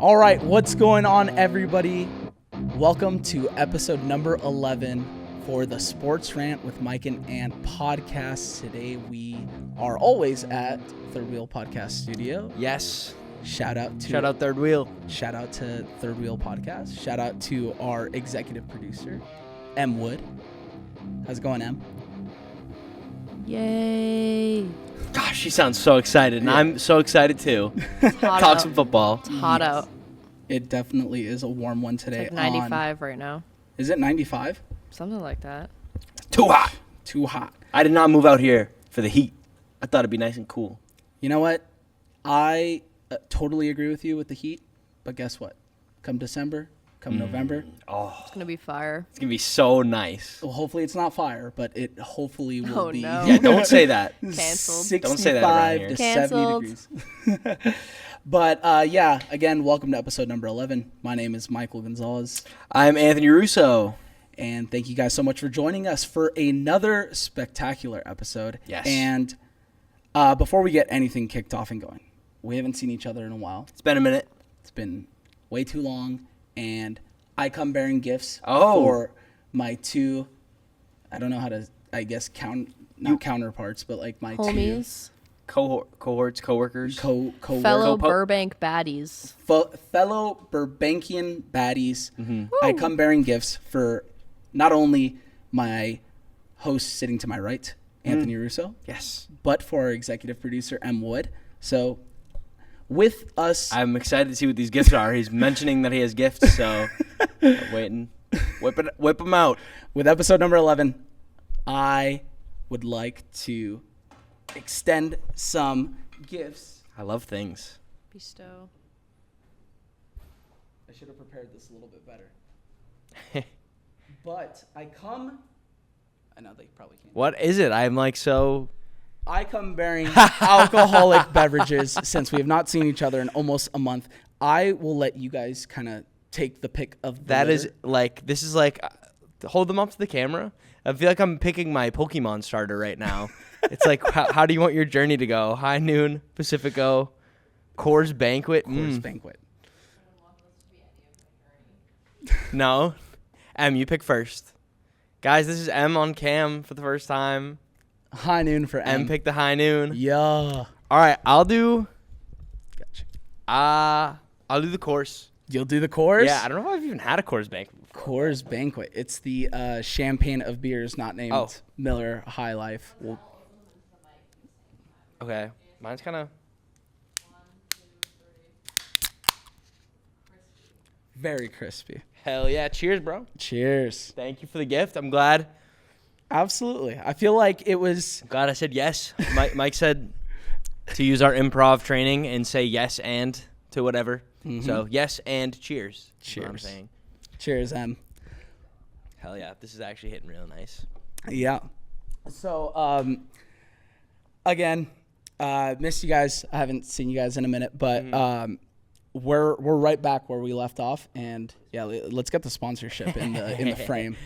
All right, what's going on, everybody? Welcome to episode number 11 for the Sports Rant with Mike and Ant podcast. Today we are always at Third Wheel Podcast Studio. Yes. Shout out Third Wheel. Shout out to Third Wheel Podcast. Shout out to our executive producer, M. Wood. How's it going, M? Yay. Gosh, she sounds so excited, and I'm so excited too. Talk some football. It's hot out. It definitely is a warm one today. It's like 95 right now. Is it 95? Something like that. Too hot. Too hot. I did not move out here for the heat. I thought it'd be nice and cool. You know what? I totally agree with you with the heat, but guess what? Come December, come November. Oh, It's going to be fire. it's going to be so nice. Well, hopefully it's not fire, but it hopefully will Oh, be. no. Yeah, don't say that. Canceled. 65 Don't say that around here. to Canceled. 70 degrees. But yeah, again, welcome to episode number 11. My name is Michael Gonzalez, I'm Anthony Russo. and thank you guys so much for joining us for another spectacular episode. Yes. And before we get anything kicked off and going, we haven't seen each other in a while. It's been a minute. It's been way too long, and I come bearing gifts Oh. for my two, I don't know how to, I guess, counterparts, but like my Homies. Cohorts, coworkers. two Fellow Co-po- Burbank baddies. fellow Burbankian baddies. Mm-hmm. I come bearing gifts for not only my host sitting to my right, Anthony Russo, Yes. but for our executive producer, M. Wood. So with us, I'm excited to see what these gifts are. He's mentioning that he has gifts, so I'm waiting. Whip them out. with episode number 11, I would like to extend some gifts. I love things. Bestow. I should have prepared this a little bit better. But I know they probably can't. What is it? I'm like so... I come bearing alcoholic beverages since we have not seen each other in almost a month. I will let you guys kind of take the pick of the That is litter. like, this is like, hold them up to the camera. I feel like I'm picking my Pokemon starter right now. It's like, how do you want your journey to go? High Noon, Pacifico, Coors Banquet. Coors Banquet. No. M, you pick first. Guys, this is M on cam for the first time. High Noon for M M. picked the High Noon. Yeah. All right, I'll do Gotcha. the course. You'll do the Coors? Yeah, I don't know if I've even had a Coors Banquet before. Coors Banquet. It's the champagne of beers not named Oh. Miller High Life. Okay, mine's kind of... Very crispy. Hell yeah, cheers, bro. Cheers. Thank you for the gift. I'm glad. Absolutely. I feel like it was... Glad I said yes. Mike said to use our improv training and say yes and to whatever. So yes and cheers. Is what I'm Cheers. saying. Cheers, M. Hell yeah, this is actually hitting real nice. Yeah. So, again, missed you guys. I haven't seen you guys in a minute, but we're right back where we left off, and yeah, let's get the sponsorship in the frame.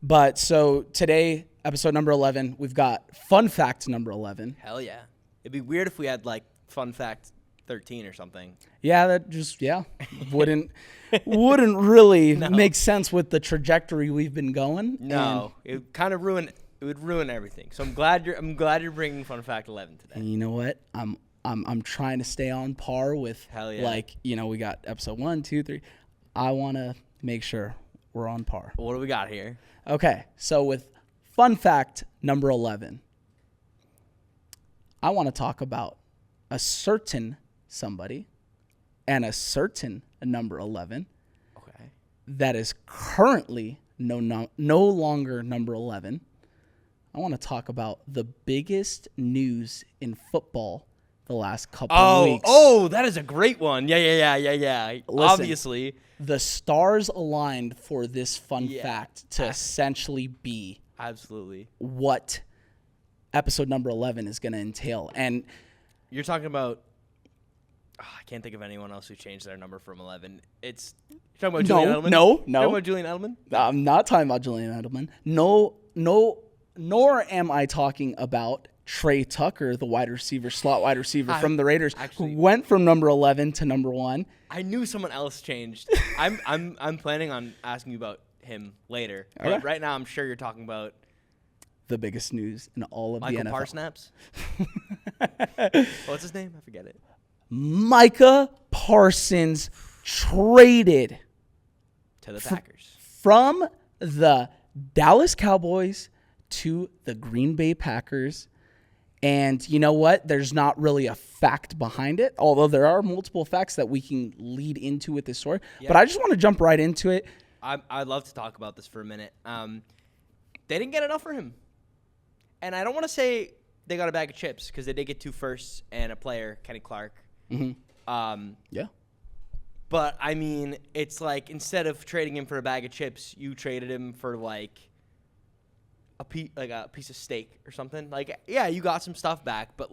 But so today, episode number 11, we've got fun fact number 11. Hell yeah. It'd be weird if we had like fun fact 13 or something. Yeah, that just wouldn't really make sense with the trajectory we've been going. No, it would kind of ruin. It would ruin everything. So I'm glad you're bringing fun fact 11 today. And you know what? I'm trying to stay on par with, Hell yeah. like, we got episode 1, 2, 3. I want to make sure we're on par. What do we got here? Okay, so with fun fact number 11, I want to talk about a certain somebody and a certain number 11 Okay. that is currently no longer number 11. I want to talk about the biggest news in football the last couple of weeks. Oh, that is a great one. Yeah. Listen. Obviously. The stars aligned for this fun Yeah. fact to essentially be Absolutely. what episode number 11 is going to entail. And You're talking about... I can't think of anyone else who changed their number from 11. You're talking about Julian Edelman? No. You're talking about Julian Edelman? I'm not talking about Julian Edelman. No, nor am I talking about Trey Tucker, the slot wide receiver from the Raiders, actually- who went from number 11 to number 1. I knew someone else changed. I'm planning on asking you about him later. But Okay. right now, I'm sure you're talking about The biggest news in all of Michael the NFL. Parsnips. What's his name? I forget it. Micah Parsons traded To the Packers. from the Dallas Cowboys to the Green Bay Packers. And you know what? There's not really a fact behind it, although there are multiple facts that we can lead into with this story. Yeah. But I just want to jump right into it. I'd love to talk about this for a minute. They didn't get enough for him. And I don't want to say they got a bag of chips because they did get 2 firsts and a player, Kenny Clark. Yeah. But, I mean, it's like instead of trading him for a bag of chips, you traded him for, like a piece of steak or something. Like, yeah, you got some stuff back, but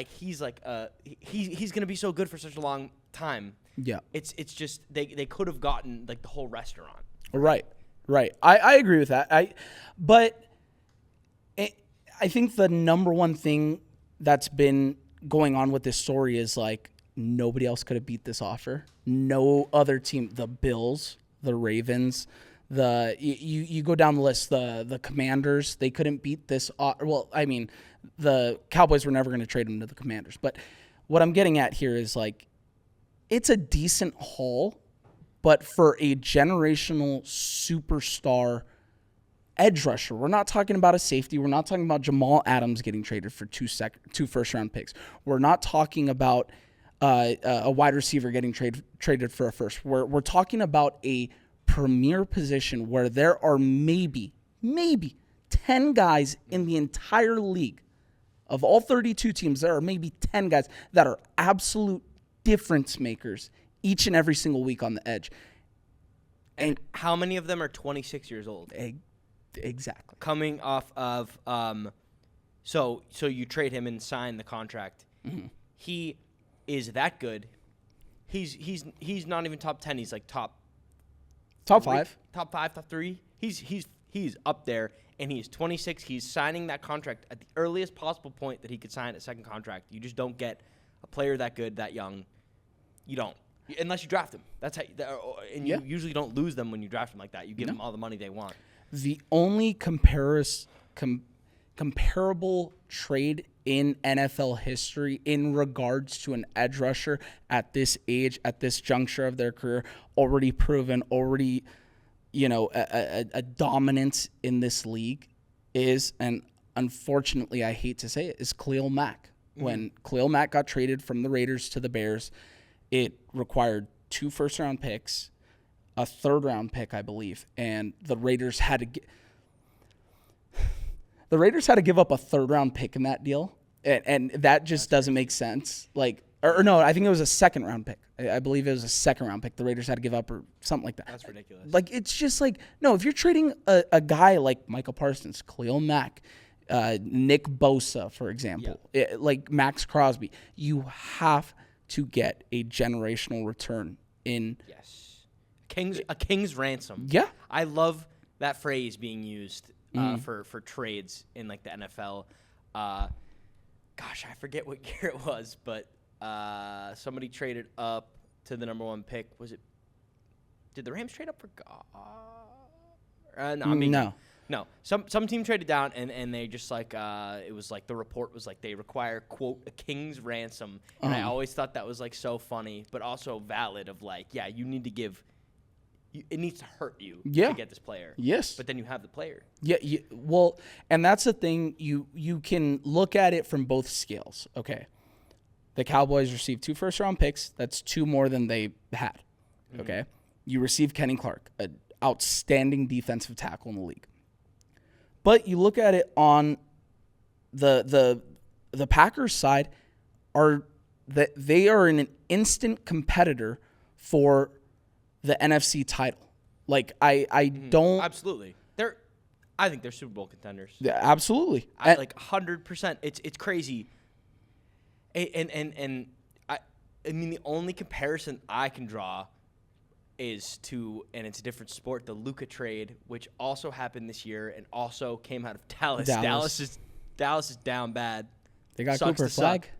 he's like he's going to be so good for such a long time. Yeah. It's just they could have gotten, like, the whole restaurant. Right. I agree with that. I think the number one thing that's been going on with this story is, like, nobody else could have beat this offer. No other team, the Bills, the Ravens, you go down the list, the Commanders, they couldn't beat this. Well, I mean, the Cowboys were never going to trade him to the Commanders. But what I'm getting at here is, like, it's a decent haul, but for a generational superstar edge rusher, we're not talking about a safety. We're not talking about Jamal Adams getting traded for 2 first-round picks. We're not talking about a wide receiver getting traded for a first. We're talking about a premier position where there are maybe 10 guys in the entire league. Of all 32 teams, there are maybe 10 guys that are absolute difference makers each and every single week on the edge. And how many of them are 26 years old? Exactly. Coming off of so you trade him and sign the contract. Mm-hmm. He is that good. He's not even top 10. He's like top 5. Top 5, top 3. He's up there, and he's 26. He's signing that contract at the earliest possible point that he could sign a second contract. You just don't get a player that good, that young. You don't, unless you draft him. That's how. And you usually don't lose them when you draft them like that. You give them all the money they want. The only comparable trade in NFL history in regards to an edge rusher at this age, at this juncture of their career, already proven, a dominance in this league is, and unfortunately I hate to say it, is Khalil Mack. Mm-hmm. When Khalil Mack got traded from the Raiders to the Bears, it required 2 first-round picks, a third-round pick, I believe, and the Raiders had to give up a third-round pick in that deal, and that just doesn't make sense. Like, or no, I think it was a second-round pick. I believe it was a second-round pick the Raiders had to give up or something like that. That's ridiculous. Like, it's just like, no, if you're trading a guy like Michael Parsons, Khalil Mack, Nick Bosa, for example, like Max Crosby, you have to get a generational return in. Yes. A king's ransom. Yeah. I love that phrase being used for trades in, like, the NFL. Gosh, I forget what year it was, but somebody traded up to the number 1 pick. Did the Rams trade up for No. Some team traded down, and they just, like, it was like the report was like they require, quote, a king's ransom. And I always thought that was, like, so funny, but also valid of, like, yeah, you need to give – it needs to hurt you to get this player. Yes. But then you have the player. Yeah. Well, and that's the thing. You can look at it from both scales. Okay. The Cowboys received 2 first-round picks. That's 2 more than they had. Mm-hmm. Okay. You received Kenny Clark, an outstanding defensive tackle in the league. But you look at it on the Packers side, they are an instant competitor for the NFC title. Like, I don't... Absolutely. I think they're Super Bowl contenders. Yeah, absolutely. Like 100%. It's crazy. And I mean, the only comparison I can draw is to, and it's a different sport, the Luka trade, which also happened this year and also came out of Dallas. Dallas is Dallas is down bad. They got Sucks Cooper to Flag. suck.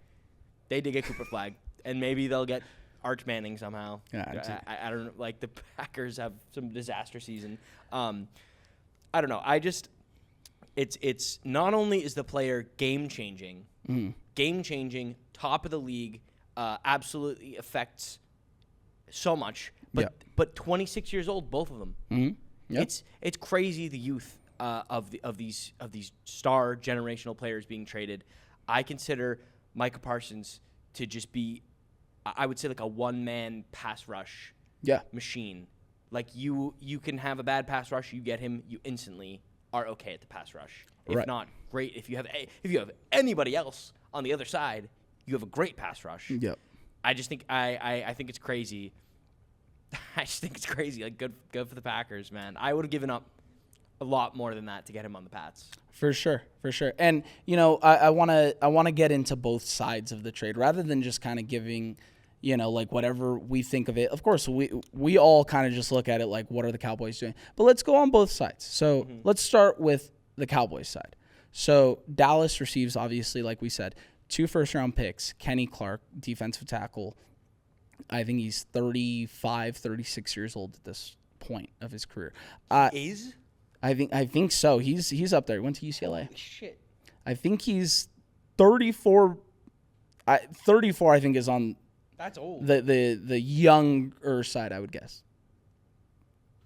They did get Cooper Flag, and maybe they'll get Arch Manning somehow. Yeah, I don't know. Like, the Packers have some disaster season. I don't know. It's not only is the player game-changing, top of the league, absolutely affects so much, but 26 years old, both of them. Mm-hmm. Yep. It's crazy, the youth of these star generational players being traded. I consider Micah Parsons to just be, I would say, like a one-man pass rush machine. Like, you can have a bad pass rush, you get him, you instantly are okay at the pass rush. If not, great. If you have anybody else on the other side, you have a great pass rush. Yep. I just think I think it's crazy. I just think it's crazy. Like, good for the Packers, man. I would have given up a lot more than that to get him on the Pats. For sure. And I wanna get into both sides of the trade rather than just kind of giving, like whatever we think of it. Of course, we all kind of just look at it like, what are the Cowboys doing? But let's go on both sides. So let's start with the Cowboys side. So Dallas receives, obviously, like we said, 2 first-round picks. Kenny Clark, defensive tackle. I think he's 35, 36 years old at this point of his career. Is? I think so. He's up there. He went to UCLA. Holy shit. I think he's 34. 34, I think, is on That's old. the younger side, I would guess.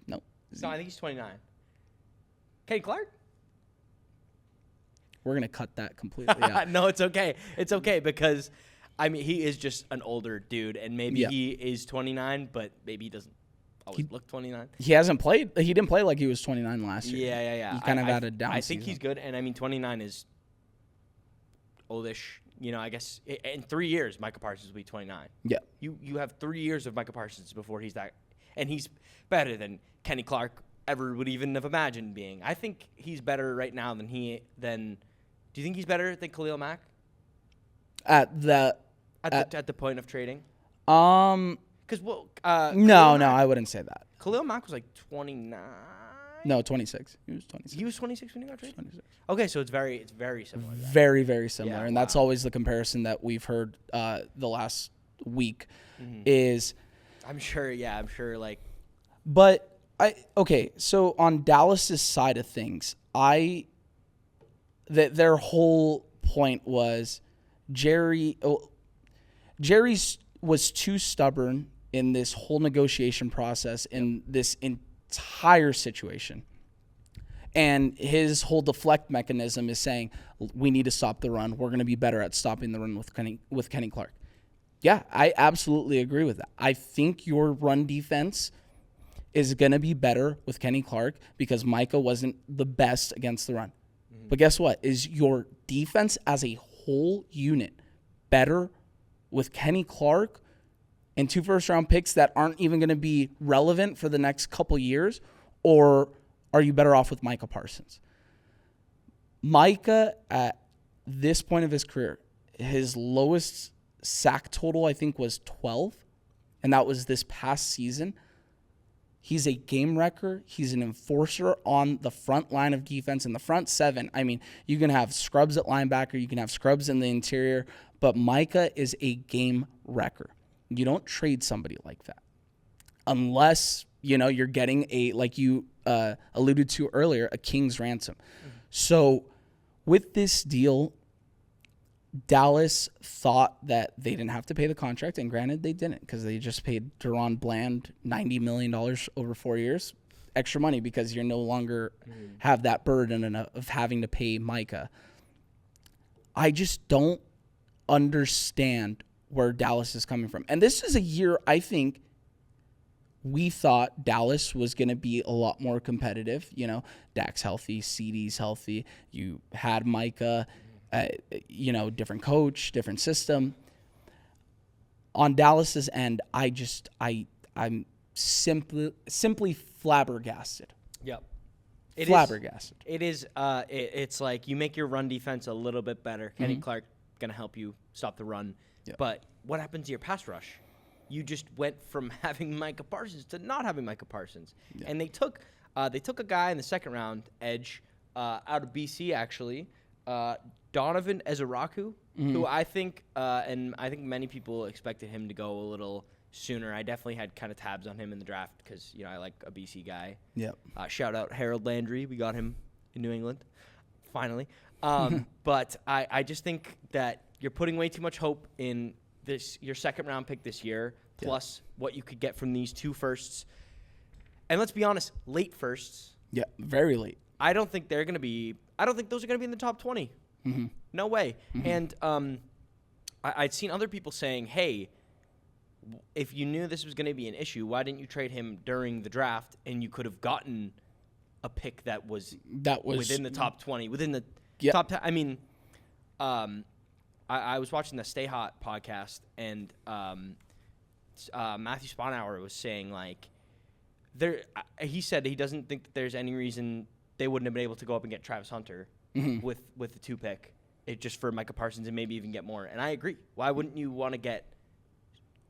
No. No, I think he's 29. Kenny Clark? We're going to cut that completely out. No, it's okay. It's okay because, I mean, he is just an older dude, and maybe he is 29, but maybe he doesn't always look 29. He hasn't played. He didn't play like he was 29 last year. Yeah. He kind of had a down I think season. he's good, and I mean, 29 is oldish. I guess in 3 years, Micah Parsons will be 29. Yeah. You have 3 years of Micah Parsons before he's that, and he's better than Kenny Clark ever would even have imagined being. I think he's better right now than do you think he's better than Khalil Mack? At the point of trading? Because no, I wouldn't say that. Khalil Mack was like 29. No, 26. He was 26. He was 26 when he got traded. 26. Okay, so it's very similar. Very, very similar, Yeah, and that's always the comparison that we've heard the last week. Is I'm sure. Like, but so on Dallas's side of things, their whole point was Jerry's was too stubborn in this whole negotiation process in this entire situation. And his whole deflect mechanism is saying, we need to stop the run. We're going to be better at stopping the run with Kenny Clark. Yeah, I absolutely agree with that. I think your run defense is going to be better with Kenny Clark because Micah wasn't the best against the run. But guess what? Is your defense as a whole unit better with Kenny Clark and 2 first-round picks that aren't even going to be relevant for the next couple years? Or are you better off with Micah Parsons? Micah, at this point of his career, his lowest sack total, I think, was 12. And that was this past season. He's a game wrecker. He's an enforcer on the front line of defense. In the front 7, I mean, you can have scrubs at linebacker. You can have scrubs in the interior. But Micah is a game wrecker. You don't trade somebody like that. Unless, you're getting like you alluded to earlier, a king's ransom. So with this deal, Dallas thought that they didn't have to pay the contract, and granted, they didn't because they just paid Deron Bland $90 million over 4 years, extra money because you're no longer have that burden of having to pay Micah. I just don't understand where Dallas is coming from. And this is a year I think we thought Dallas was going to be a lot more competitive. Dak's healthy, CD's healthy. You had Micah. Different coach, different system. On Dallas's end, I'm simply flabbergasted. Yep. Flabbergasted. It is. It's like you make your run defense a little bit better. Kenny Clark gonna help you stop the run. Yep. But what happened to your pass rush? You just went from having Micah Parsons to not having Micah Parsons, and they took a guy in the second round, edge, out of BC actually. Donovan Ezeraku, who I think, and I think many people expected him to go a little sooner. I definitely had kind of tabs on him in the draft because, I like a BC guy. Yep. Shout out Harold Landry. We got him in New England, finally. But I just think that you're putting way too much hope in your second-round pick this year, plus what you could get from these 2 firsts. And let's be honest, late firsts. Yeah, very late. I don't think those are going to be in the top 20. No way. And I'd seen other people saying, hey, if you knew this was going to be an issue, why didn't you trade him during the draft and you could have gotten a pick that was within the top 20, within the top 10? I mean, I was watching the Stay Hot podcast, and Matthew Sponauer was saying, like, he said he doesn't think that there's any reason they wouldn't have been able to go up and get Travis Hunter with the 2 pick, just for Micah Parsons and maybe even get more. And I agree. Why wouldn't you want to get?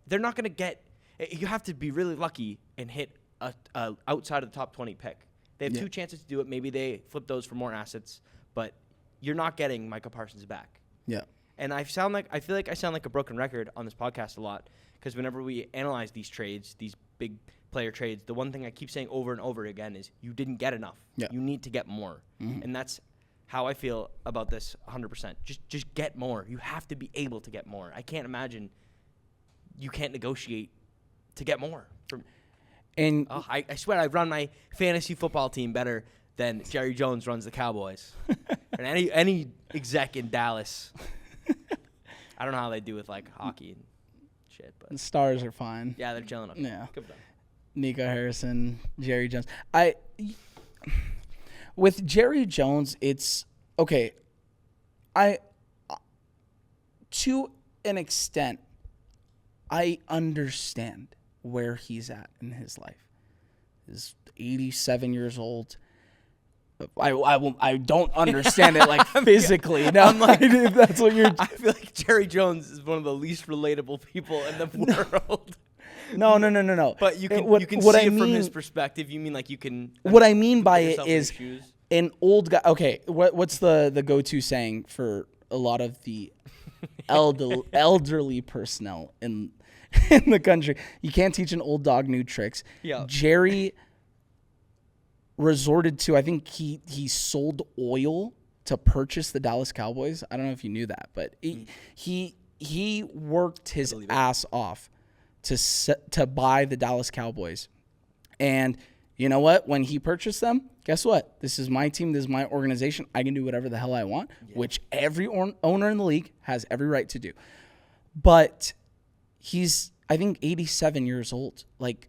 They're not going to get. You have to be really lucky and hit a outside of the top 20 pick. They have 2 chances to do it. Maybe they flip those for more assets, but you're not getting Micah Parsons back. Yeah. And I feel like I sound like a broken record on this podcast a lot because whenever we analyze these trades, these big player trades, the one thing I keep saying over and over again is you didn't get enough. Yeah. You need to get more. And that's how I feel about this 100%. Just get more. You have to be able to get more. I can't imagine you can't negotiate to get more. And I swear I run my fantasy football team better than Jerry Jones runs the Cowboys. And any exec in Dallas. I don't know how they do with like hockey and shit, but The Stars are fine. yeah, they're chilling. Okay. Yeah. Good for them. Nico Harrison, Jerry Jones. With Jerry Jones, it's okay. To an extent, I understand where he's at in his life. He's 87 years old. I don't understand it like physically. No, I'm like, if that's what you're. I feel like Jerry Jones is one of the least relatable people in the world. No. But you can what see I it from mean- his perspective. You mean like you can. What I mean by put it yourself in is his shoes? an old guy. Okay, what's the go-to saying for a lot of the elderly personnel in the country? You can't teach an old dog new tricks. Yeah. Jerry resorted to, I think he sold oil to purchase the Dallas Cowboys. I don't know if you knew that, but he worked his ass off to buy the Dallas Cowboys. And you know what? When he purchased them, guess what? This is my team. This is my organization. I can do whatever the hell I want, which every owner in the league has every right to do. But he's, I think, 87 years old. Like,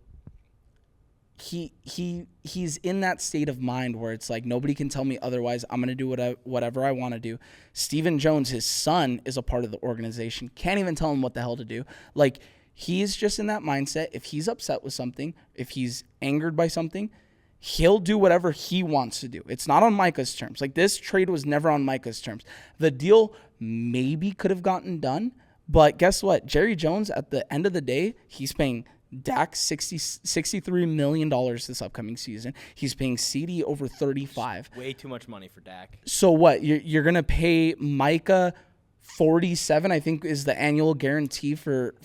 he's in that state of mind where it's like nobody can tell me otherwise. I'm going to do whatever I want to do. Stephen Jones, his son, is a part of the organization. Can't even tell him what the hell to do. Like, he's just in that mindset. If he's upset with something, if he's angered by something, he'll do whatever he wants to do. It's not on Micah's terms. Like, this trade was never on Micah's terms. The deal maybe could have gotten done, but guess what? Jerry Jones, at the end of the day, he's paying Dak $63 million this upcoming season. He's paying CD over 35. Way too much money for Dak. So what? You're going to pay Micah 47, I think, is the annual guarantee for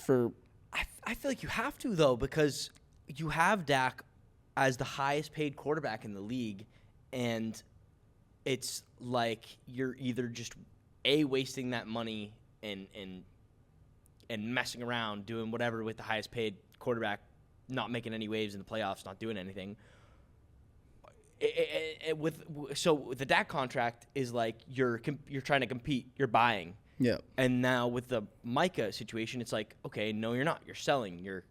I feel like you have to, though, because you have Dak as the highest paid quarterback in the league, and it's like you're either just wasting that money and messing around doing whatever with the highest paid quarterback, not making any waves in the playoffs, not doing anything. So the Dak contract is like you're trying to compete, you're buying. Yeah. And now with the Micah situation, it's like, okay, no, you're not. You're selling. You're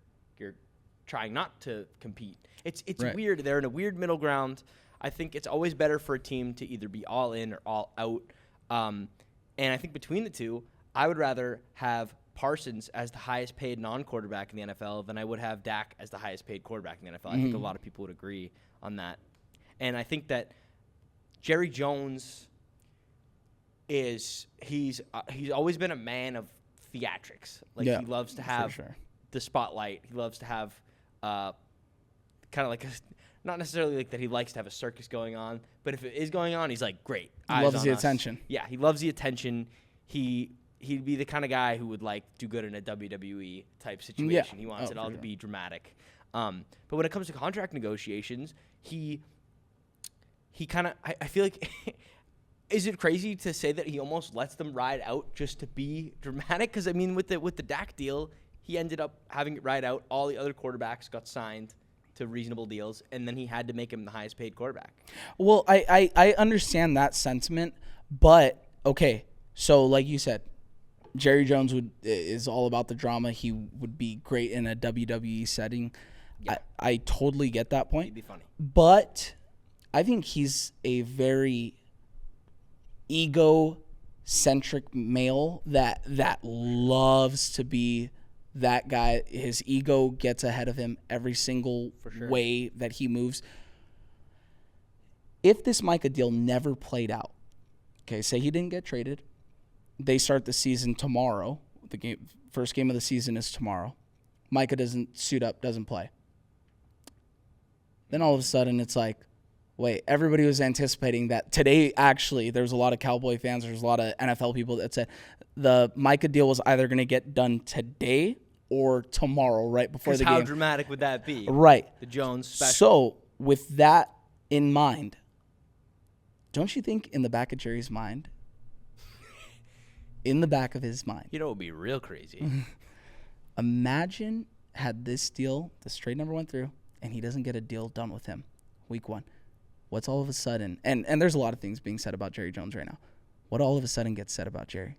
trying not to compete. It's right. Weird. They're in a weird middle ground. I think it's always better for a team to either be all in or all out. And I think between the two, I would rather have Parsons as the highest paid non-quarterback in the NFL than I would have Dak as the highest paid quarterback in the NFL. I think a lot of people would agree on that. And I think that Jerry Jones he's always been a man of theatrics. Like, he loves to have the spotlight. He loves to have kind of like not necessarily like that he likes to have a circus going on, but if it is going on, he's like, great. Eyes Loves on the us. attention. Yeah, he loves the attention. He'd be the kind of guy who would like do good in a WWE type situation. He wants it all to be dramatic. But when it comes to contract negotiations, he kind of I feel like is it crazy to say that he almost lets them ride out just to be dramatic? Because I mean, with the Dak deal, he ended up having it ride out. All the other quarterbacks got signed to reasonable deals, and then he had to make him the highest paid quarterback. Well, I understand that sentiment, but okay. So like you said, Jerry Jones is all about the drama. He would be great in a WWE setting. Yeah. I totally get that point. He'd be funny. But I think he's a very ego-centric male that loves to be that guy. His ego gets ahead of him every single way that he moves. If this Micah deal never played out, okay, say he didn't get traded, they start the season tomorrow. First game of the season is tomorrow. Micah doesn't suit up, doesn't play. Then all of a sudden it's like, wait, everybody was anticipating that today. Actually, there was a lot of Cowboy fans, there's a lot of NFL people that said the Micah deal was either going to get done today or tomorrow, right before the game. How dramatic would that be? Right. The Jones special. So with that in mind, don't you think in the back of Jerry's mind, in the back of his mind, you know, it would be real crazy. Imagine had this deal, this trade never went through, and he doesn't get a deal done with him week one. What's all of a sudden, and there's a lot of things being said about Jerry Jones right now. What all of a sudden gets said about Jerry?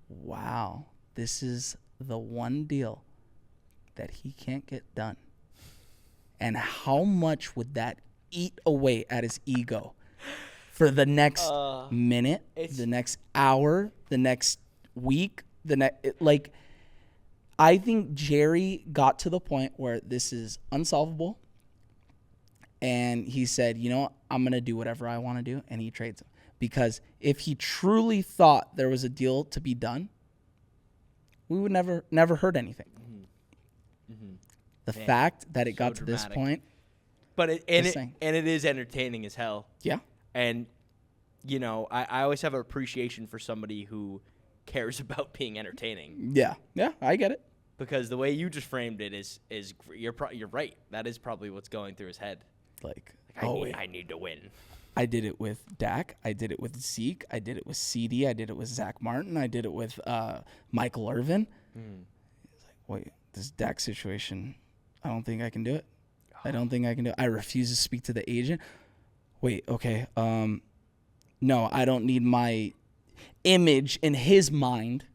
Wow, this is the one deal that he can't get done. And how much would that eat away at his ego for the next minute, the next hour, the next week, I think Jerry got to the point where this is unsolvable. And he said, you know what? I'm going to do whatever I want to do. And he trades him. Because if he truly thought there was a deal to be done, we would never heard anything. The fact that it got to this point. But it is entertaining as hell. Yeah. And, you know, I always have an appreciation for somebody who cares about being entertaining. Yeah. Yeah, I get it. Because the way you just framed it is you're right. That is probably what's going through his head. I need to win. I did it with Dak. I did it with Zeke. I did it with CD. I did it with Zach Martin. I did it with Michael Irvin. He's like, wait, this Dak situation, I don't think I can do it. I don't think I can do it. I refuse to speak to the agent. Wait, okay. No, I don't need my image in his mind,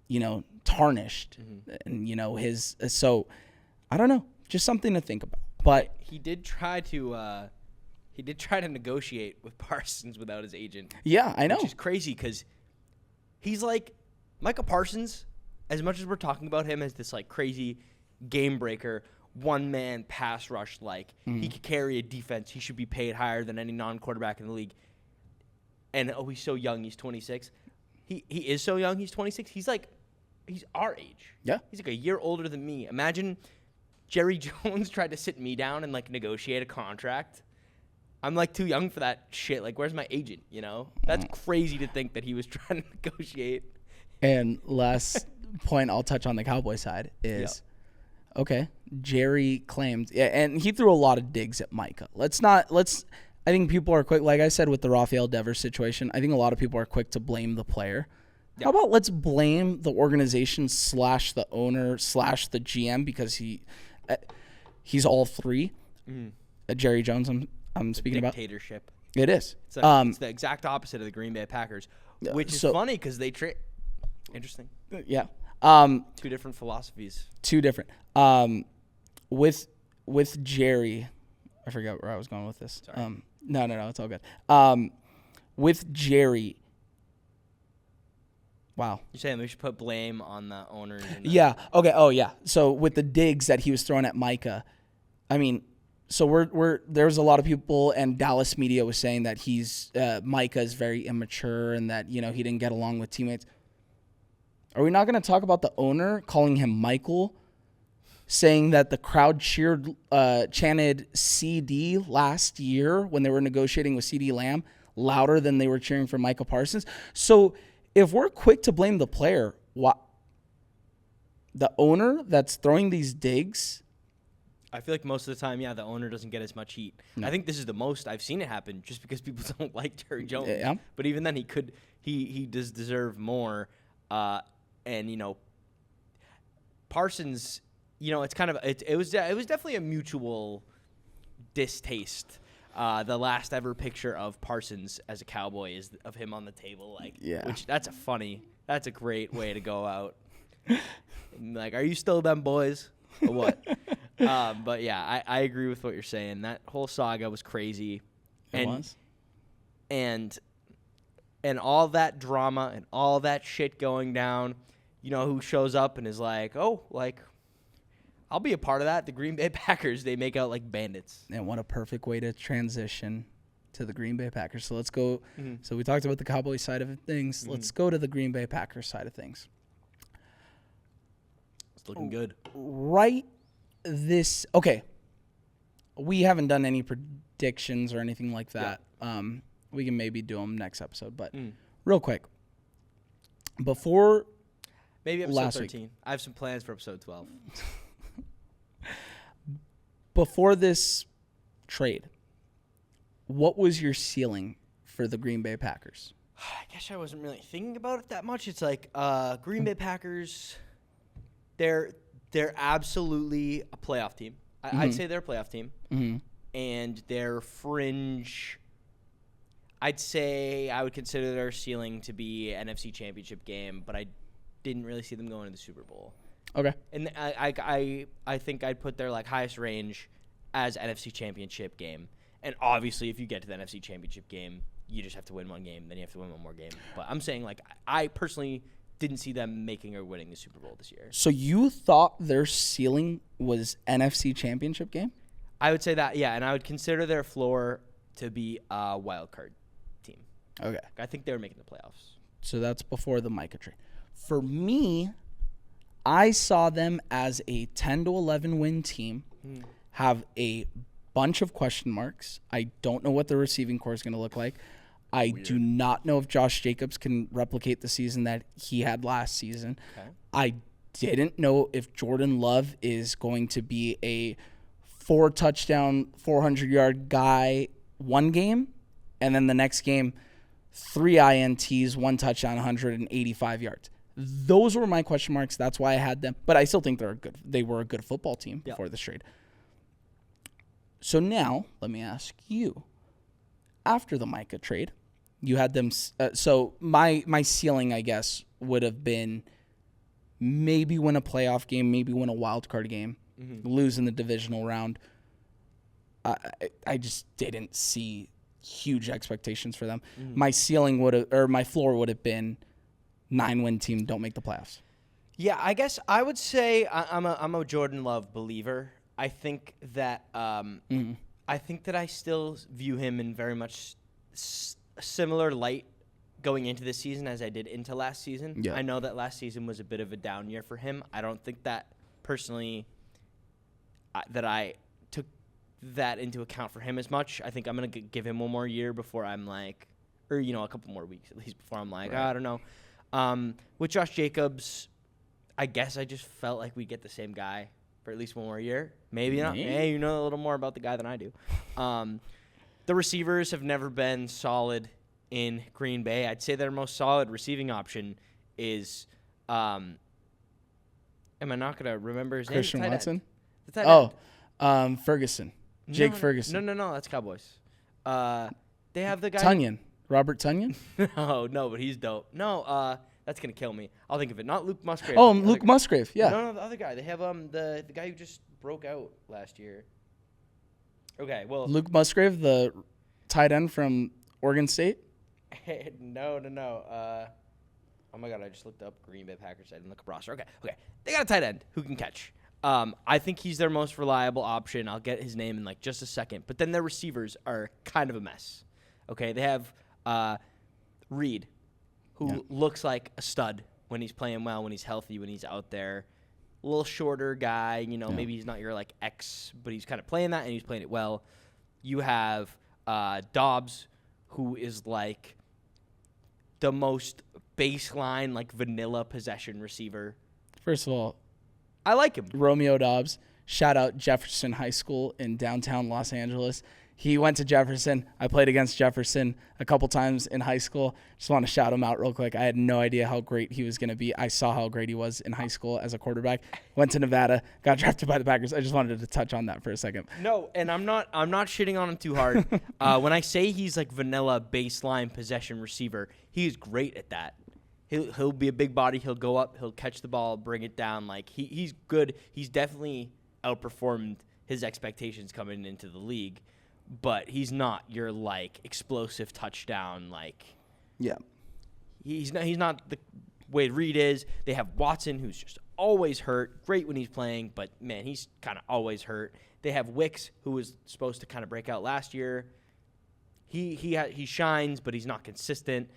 you know, tarnished. And, you know, so I don't know. Just something to think about. But he did try to negotiate with Parsons without his agent. Yeah, I know. Which is crazy because he's like Micah Parsons. As much as we're talking about him as this like crazy game breaker, one man pass rush, he could carry a defense. He should be paid higher than any non-quarterback in the league. And he's so young. He's 26. He is so young. He's 26. He's our age. Yeah. He's like a year older than me. Imagine Jerry Jones tried to sit me down and negotiate a contract. I'm too young for that shit. Where's my agent? You know, that's crazy to think that he was trying to negotiate. And last point I'll touch on the Cowboy side is, okay, Jerry claimed, and he threw a lot of digs at Micah. I think people are quick, like I said with the Rafael Devers situation, I think a lot of people are quick to blame the player. How about let's blame the organization / the owner / the GM because he's all three. Jerry Jones, I'm speaking about. Dictatorship. It is. It's the exact opposite of the Green Bay Packers, which is funny because they trade. Interesting. Yeah. Two different philosophies. Two different. With Jerry, I forgot where I was going with this. Sorry. No, it's all good. With Jerry. Wow. You're saying we should put blame on the owners? Yeah. Okay. Oh, yeah. So with the digs that he was throwing at Micah, I mean, so there's a lot of people, and Dallas media was saying that Micah is very immature and that, you know, he didn't get along with teammates. Are we not going to talk about the owner calling him Michael saying that the crowd chanted CD last year when they were negotiating with CD Lamb louder than they were cheering for Micah Parsons. So if we're quick to blame the player, the owner that's throwing these digs. I feel like most of the time, the owner doesn't get as much heat. No. I think this is the most I've seen it happen just because people don't like Jerry Jones. Yeah. But even then, he does deserve more. And, Parsons, it's kind of, it was definitely a mutual distaste. The last ever picture of Parsons as a Cowboy is of him on the table. Which that's a great way to go out. Like, are you still them boys or what? But yeah, I agree with what you're saying. That whole saga was crazy. It was. And all that drama and all that shit going down, who shows up and is like, I'll be a part of that. The Green Bay Packers, they make out like bandits. And what a perfect way to transition to the Green Bay Packers. So let's go. Mm-hmm. So we talked about the Cowboys side of things. Mm-hmm. Let's go to the Green Bay Packers side of things. It's looking good. Okay. We haven't done any predictions or anything like that. Yeah. We can maybe do them next episode, but real quick. Before maybe episode 13. Week, I have some plans for episode 12. Before this trade, what was your ceiling for the Green Bay Packers? I guess I wasn't really thinking about it that much. It's like Green Bay Packers, they're absolutely a playoff team. I'd say they're a playoff team. Mm-hmm. And their fringe, I'd say I would consider their ceiling to be an NFC Championship game, but I didn't really see them going to the Super Bowl. Okay. And I think I'd put their highest range as NFC Championship game. And obviously, if you get to the NFC Championship game, you just have to win one game. Then you have to win one more game. But I'm saying, I personally didn't see them making or winning the Super Bowl this year. So you thought their ceiling was NFC Championship game? I would say that, yeah. And I would consider their floor to be a wild card team. Okay. I think they were making the playoffs. So that's before the Micah trade. For me, I saw them as a 10 to 11 win team, have a bunch of question marks. I don't know what the receiving core is going to look like. I do not know if Josh Jacobs can replicate the season that he had last season. Okay. I didn't know if Jordan Love is going to be a 4-touchdown, 400-yard guy one game, and then the next game, 3 INTs, 1 touchdown, 185 yards. Those were my question marks. That's why I had them. But I still think they were a good football team before this trade. So now, let me ask you. After the Micah trade, you had them. So my ceiling, I guess, would have been maybe win a playoff game, maybe win a wild card game, lose in the divisional round. I just didn't see huge expectations for them. My ceiling my floor would have been 9-win team, don't make the playoffs. Yeah, I guess I would say I'm a Jordan Love believer. I think that I still view him in very much similar light going into this season as I did into last season. Yeah. I know that last season was a bit of a down year for him. I don't think that personally that I took that into account for him as much. I think I'm going to give him one more year before I'm like, or a couple more weeks at least before I'm like, I don't know. With Josh Jacobs, I guess I just felt like we'd get the same guy for at least one more year. Maybe not. Hey, you know a little more about the guy than I do. The receivers have never been solid in Green Bay. I'd say their most solid receiving option is am I not going to remember his Christian name? Watson? Ferguson. Ferguson. No, that's Cowboys. They have the guy Tunyon. Robert Tunyon? No, but he's dope. No, that's going to kill me. I'll think of it. Not Luke Musgrave. Oh, Luke Musgrave, yeah. No, the other guy. They have the guy who just broke out last year. Okay, well. Luke Musgrave, the tight end from Oregon State? No. Oh, my God, I just looked up Green Bay Packers. I didn't look up roster. Okay. They got a tight end who can catch. I think he's their most reliable option. I'll get his name in just a second. But then their receivers are kind of a mess. Okay, they have Reed, who looks like a stud when he's playing well, when he's healthy, when he's out there. little shorter guy. You know, Yeah. maybe he's not your like X, but he's kind of playing that and he's playing it well. You have Dobbs, who is like the most baseline, like vanilla possession receiver. First of all, I like him. Romeo Dobbs, shout out Jefferson High School in downtown Los Angeles. He went to Jefferson. I played against Jefferson a couple times in high school. Just want to shout him out real quick. I had no idea how great he was going to be. I saw how great he was in high school as a quarterback. Went to Nevada, got drafted by the Packers. I just wanted to touch on that for a second. No, and I'm not shitting on him too hard. When I say he's like vanilla baseline possession receiver, he's great at that. He'll be a big body. He'll go up. He'll catch the ball, bring it down. Like he's good. He's definitely outperformed his expectations coming into the league. But he's not your like explosive touchdown like. Yeah. He's not the way Reed is. They have Watson, who's just always hurt. Great when he's playing, but man, he's kind of always hurt. They have Wicks, who was supposed to kind of break out last year. He shines, but he's not consistent.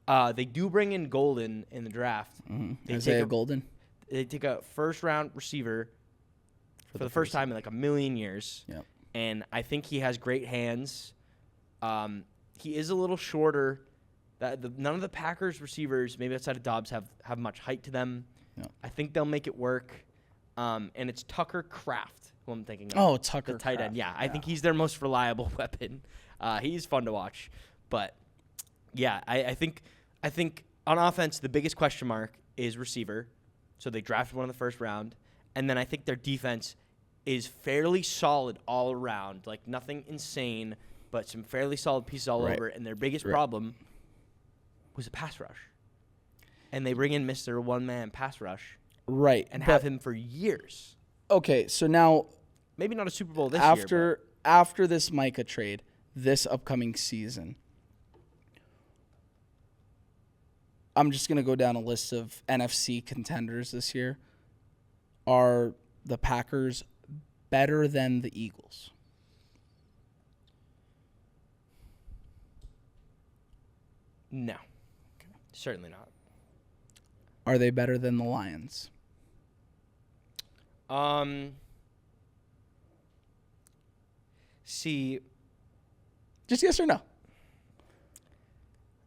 They do bring in Golden in the draft. Mm-hmm. Isaiah Golden. They take a first-round receiver for the first time in like a million years. Yep. And I think he has great hands. He is a little shorter. None of the Packers receivers, maybe outside of Dobbs, have much height to them. Yeah. I think they'll make it work. And it's Tucker Kraft, who I'm thinking of. Oh, Tucker the tight Kraft. end. Yeah, I think he's their most reliable weapon. He's fun to watch. But, yeah, I think on offense, the biggest question mark is receiver. So they drafted one in the first round. And then I think their defense is fairly solid all around. Like, nothing insane, but some fairly solid pieces all over. And their biggest problem was a pass rush. And they bring in Mr. One-Man Pass Rush. Right. And have him for years. Okay, so now Maybe not a Super Bowl this year. After this Micah trade, this upcoming season, I'm just going to go down a list of NFC contenders this year. Are the Packers better than the Eagles? No. Certainly not. Are they better than the Lions? See, Just yes or no.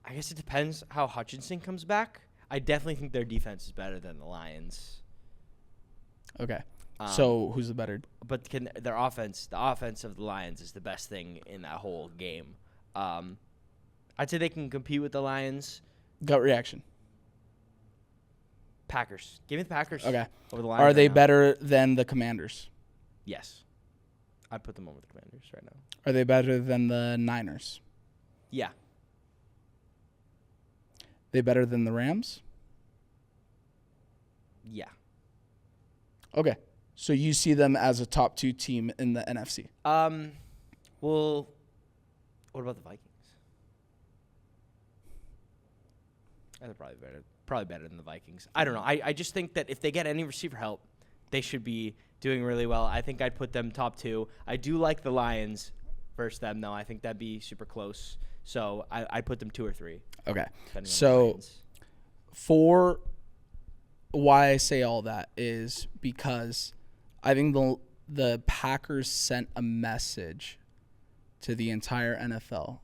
I guess it depends how Hutchinson comes back. I definitely think their defense is better than the Lions. Okay. So who's the better? But their offense, the offense of the Lions is the best thing in that whole game. I'd say they can compete with the Lions. Gut reaction. Packers. Give me the Packers. Okay. Over the Lions Are they right now. better than the Commanders? Yes. I'd put them over the Commanders right now. Are they better than the Niners? Yeah. They better than the Rams? Yeah. Okay. So you see them as a top 2 team in the NFC? Well, what about the Vikings? They're probably better than the Vikings. I don't know. I just think that if they get any receiver help, they should be doing really well. I think I'd put them top 2. I do like the Lions versus them, though. I think that'd be super close. So I'd put them 2 or 3. Okay. depending on the So Lions. for why I say all that is because I think the Packers sent a message to the entire NFL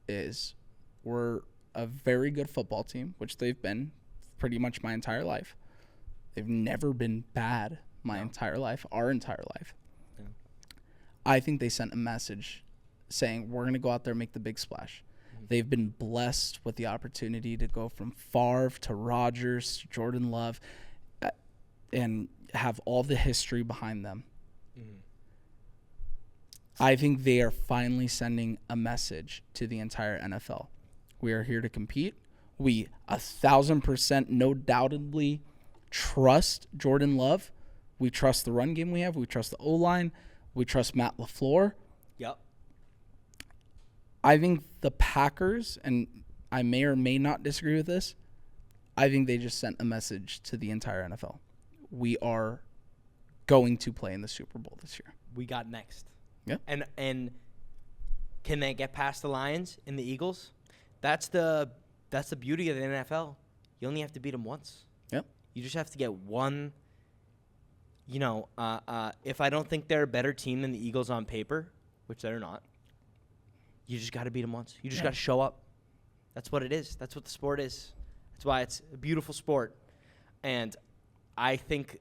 is we're a very good football team, which they've been pretty much my entire life. They've never been bad our entire life. Yeah. I think they sent a message saying we're going to go out there and make the big splash. Mm-hmm. They've been blessed with the opportunity to go from Favre to Rodgers to Jordan Love and have all the history behind them. Mm-hmm. I think they are finally sending a message to the entire NFL. We are here to compete. We 1,000% no doubtedly trust Jordan Love. We trust the run game we have. We trust the O-line. We trust Matt LaFleur. Yep. I think the Packers, and I may or may not disagree with this, I think they just sent a message to the entire NFL. We are going to play in the Super Bowl this year. We got next. Yeah. And can they get past the Lions and the Eagles? That's the beauty of the NFL. You only have to beat them once. Yep. You just have to get one if I don't think they're a better team than the Eagles on paper, which they're not, you just got to beat them once. You just got to show up. That's what it is. That's what the sport is. That's why it's a beautiful sport. And I think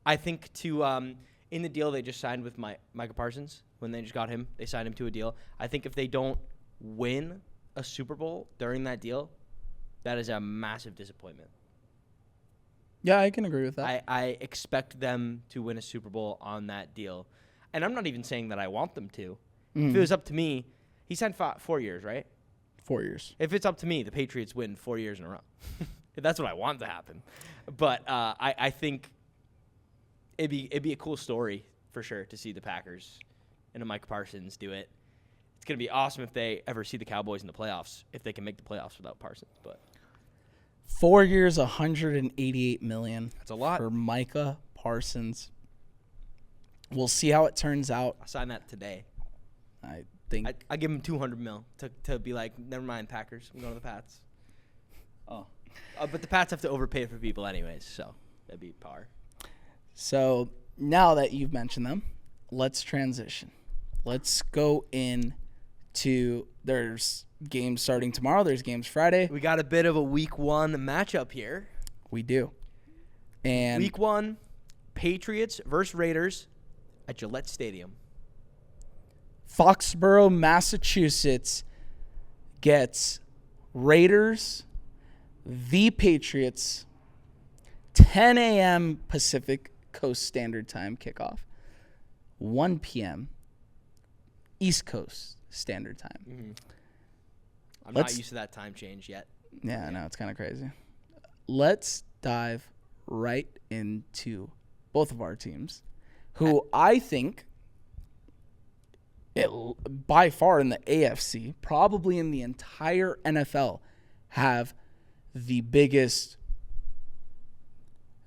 in the deal they just signed with Micah Parsons, when they just got him, they signed him to a deal. I think if they don't win a Super Bowl during that deal, that is a massive disappointment. Yeah, I can agree with that. I expect them to win a Super Bowl on that deal. And I'm not even saying that I want them to. If it was up to me, he signed 4 years, right? 4 years. If it's up to me, the Patriots win 4 years in a row. That's what I want to happen. But I think it'd be a cool story for sure to see the Packers and a Mike Parsons do it. It's going to be awesome if they ever see the Cowboys in the playoffs, if they can make the playoffs without Parsons. But 4 years, $188 million. That's a lot. For Micah Parsons. We'll see how it turns out. I'll sign that today. I think I give him $200 million to be like, never mind, Packers. I'm going to the Pats. Oh. But the Pats have to overpay for people anyways, so that'd be par. So now that you've mentioned them, let's transition. Let's go into there's games starting tomorrow. There's games Friday. We got a bit of a Week 1 matchup here. We do. And Week 1, Patriots versus Raiders at Gillette Stadium. Foxborough, Massachusetts gets Raiders v. Patriots, 10 a.m. Pacific Coast Standard Time kickoff, 1 p.m. East Coast Standard Time. Mm-hmm. I'm not used to that time change yet. Yeah, I know. It's kind of crazy. Let's dive right into both of our teams, who I think by far in the AFC, probably in the entire NFL, have the biggest.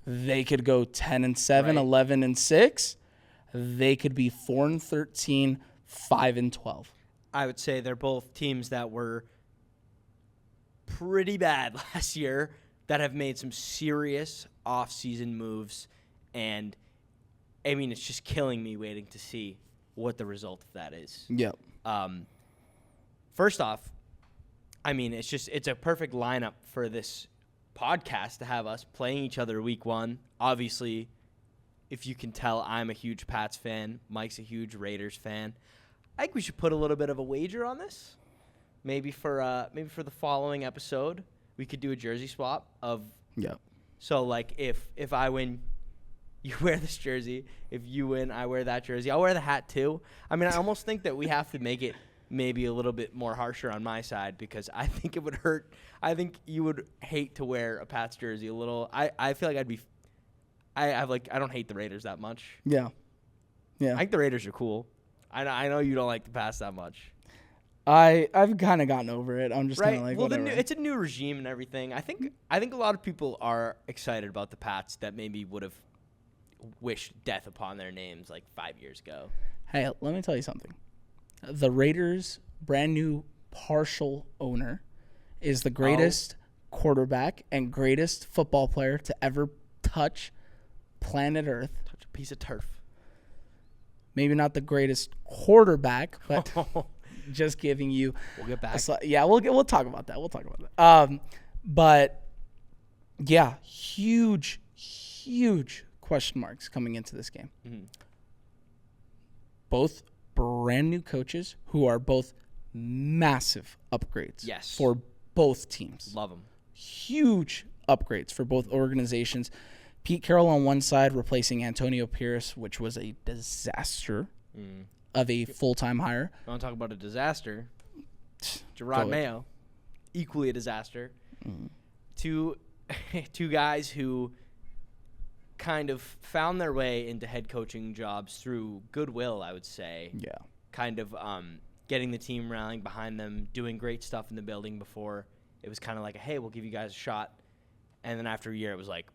They could go 10-7, Right. 11-6. They could be 4-13, 5-12. I would say they're both teams that were pretty bad last year that have made some serious off-season moves. And, I mean, it's just killing me waiting to see what the result of that is. Yep. First off, I mean, it's a perfect lineup for this podcast to have us playing each other Week 1. Obviously, if you can tell, I'm a huge Pats fan. Mike's a huge Raiders fan. I think we should put a little bit of a wager on this. Maybe for the following episode, we could do a jersey swap of. Yep. So like if I win, you wear this jersey. If you win, I wear that jersey. I'll wear the hat too. I mean, I almost think that we have to make it maybe a little bit more harsher on my side because I think it would hurt. I think you would hate to wear a Pats jersey a little. I feel like I don't hate the Raiders that much. Yeah. Yeah. I think the Raiders are cool. I know you don't like the Pats that much. I've kind of gotten over it. I'm just kind Right. of like, Well, whatever. it's a new regime and everything. I think a lot of people are excited about the Pats that maybe would have wished death upon their names like 5 years ago. Hey, let me tell you something. The Raiders' brand new partial owner is the greatest quarterback and greatest football player to ever touch planet Earth. Touch a piece of turf. Maybe not the greatest quarterback, but just giving you. We'll get back. We'll talk about that. But yeah, huge question marks coming into this game. Mm-hmm. Both brand new coaches who are both massive upgrades. Yes. For both teams. Love them. Huge upgrades for both organizations. Pete Carroll on one side replacing Antonio Pierce, which was a disaster of a full-time hire. I want to talk about a disaster. Gerard Mayo, equally a disaster. Two guys who kind of found their way into head coaching jobs through goodwill, I would say. Yeah. Kind of getting the team rallying behind them, doing great stuff in the building before. It was kind of like, hey, we'll give you guys a shot. And then after a year, it was like,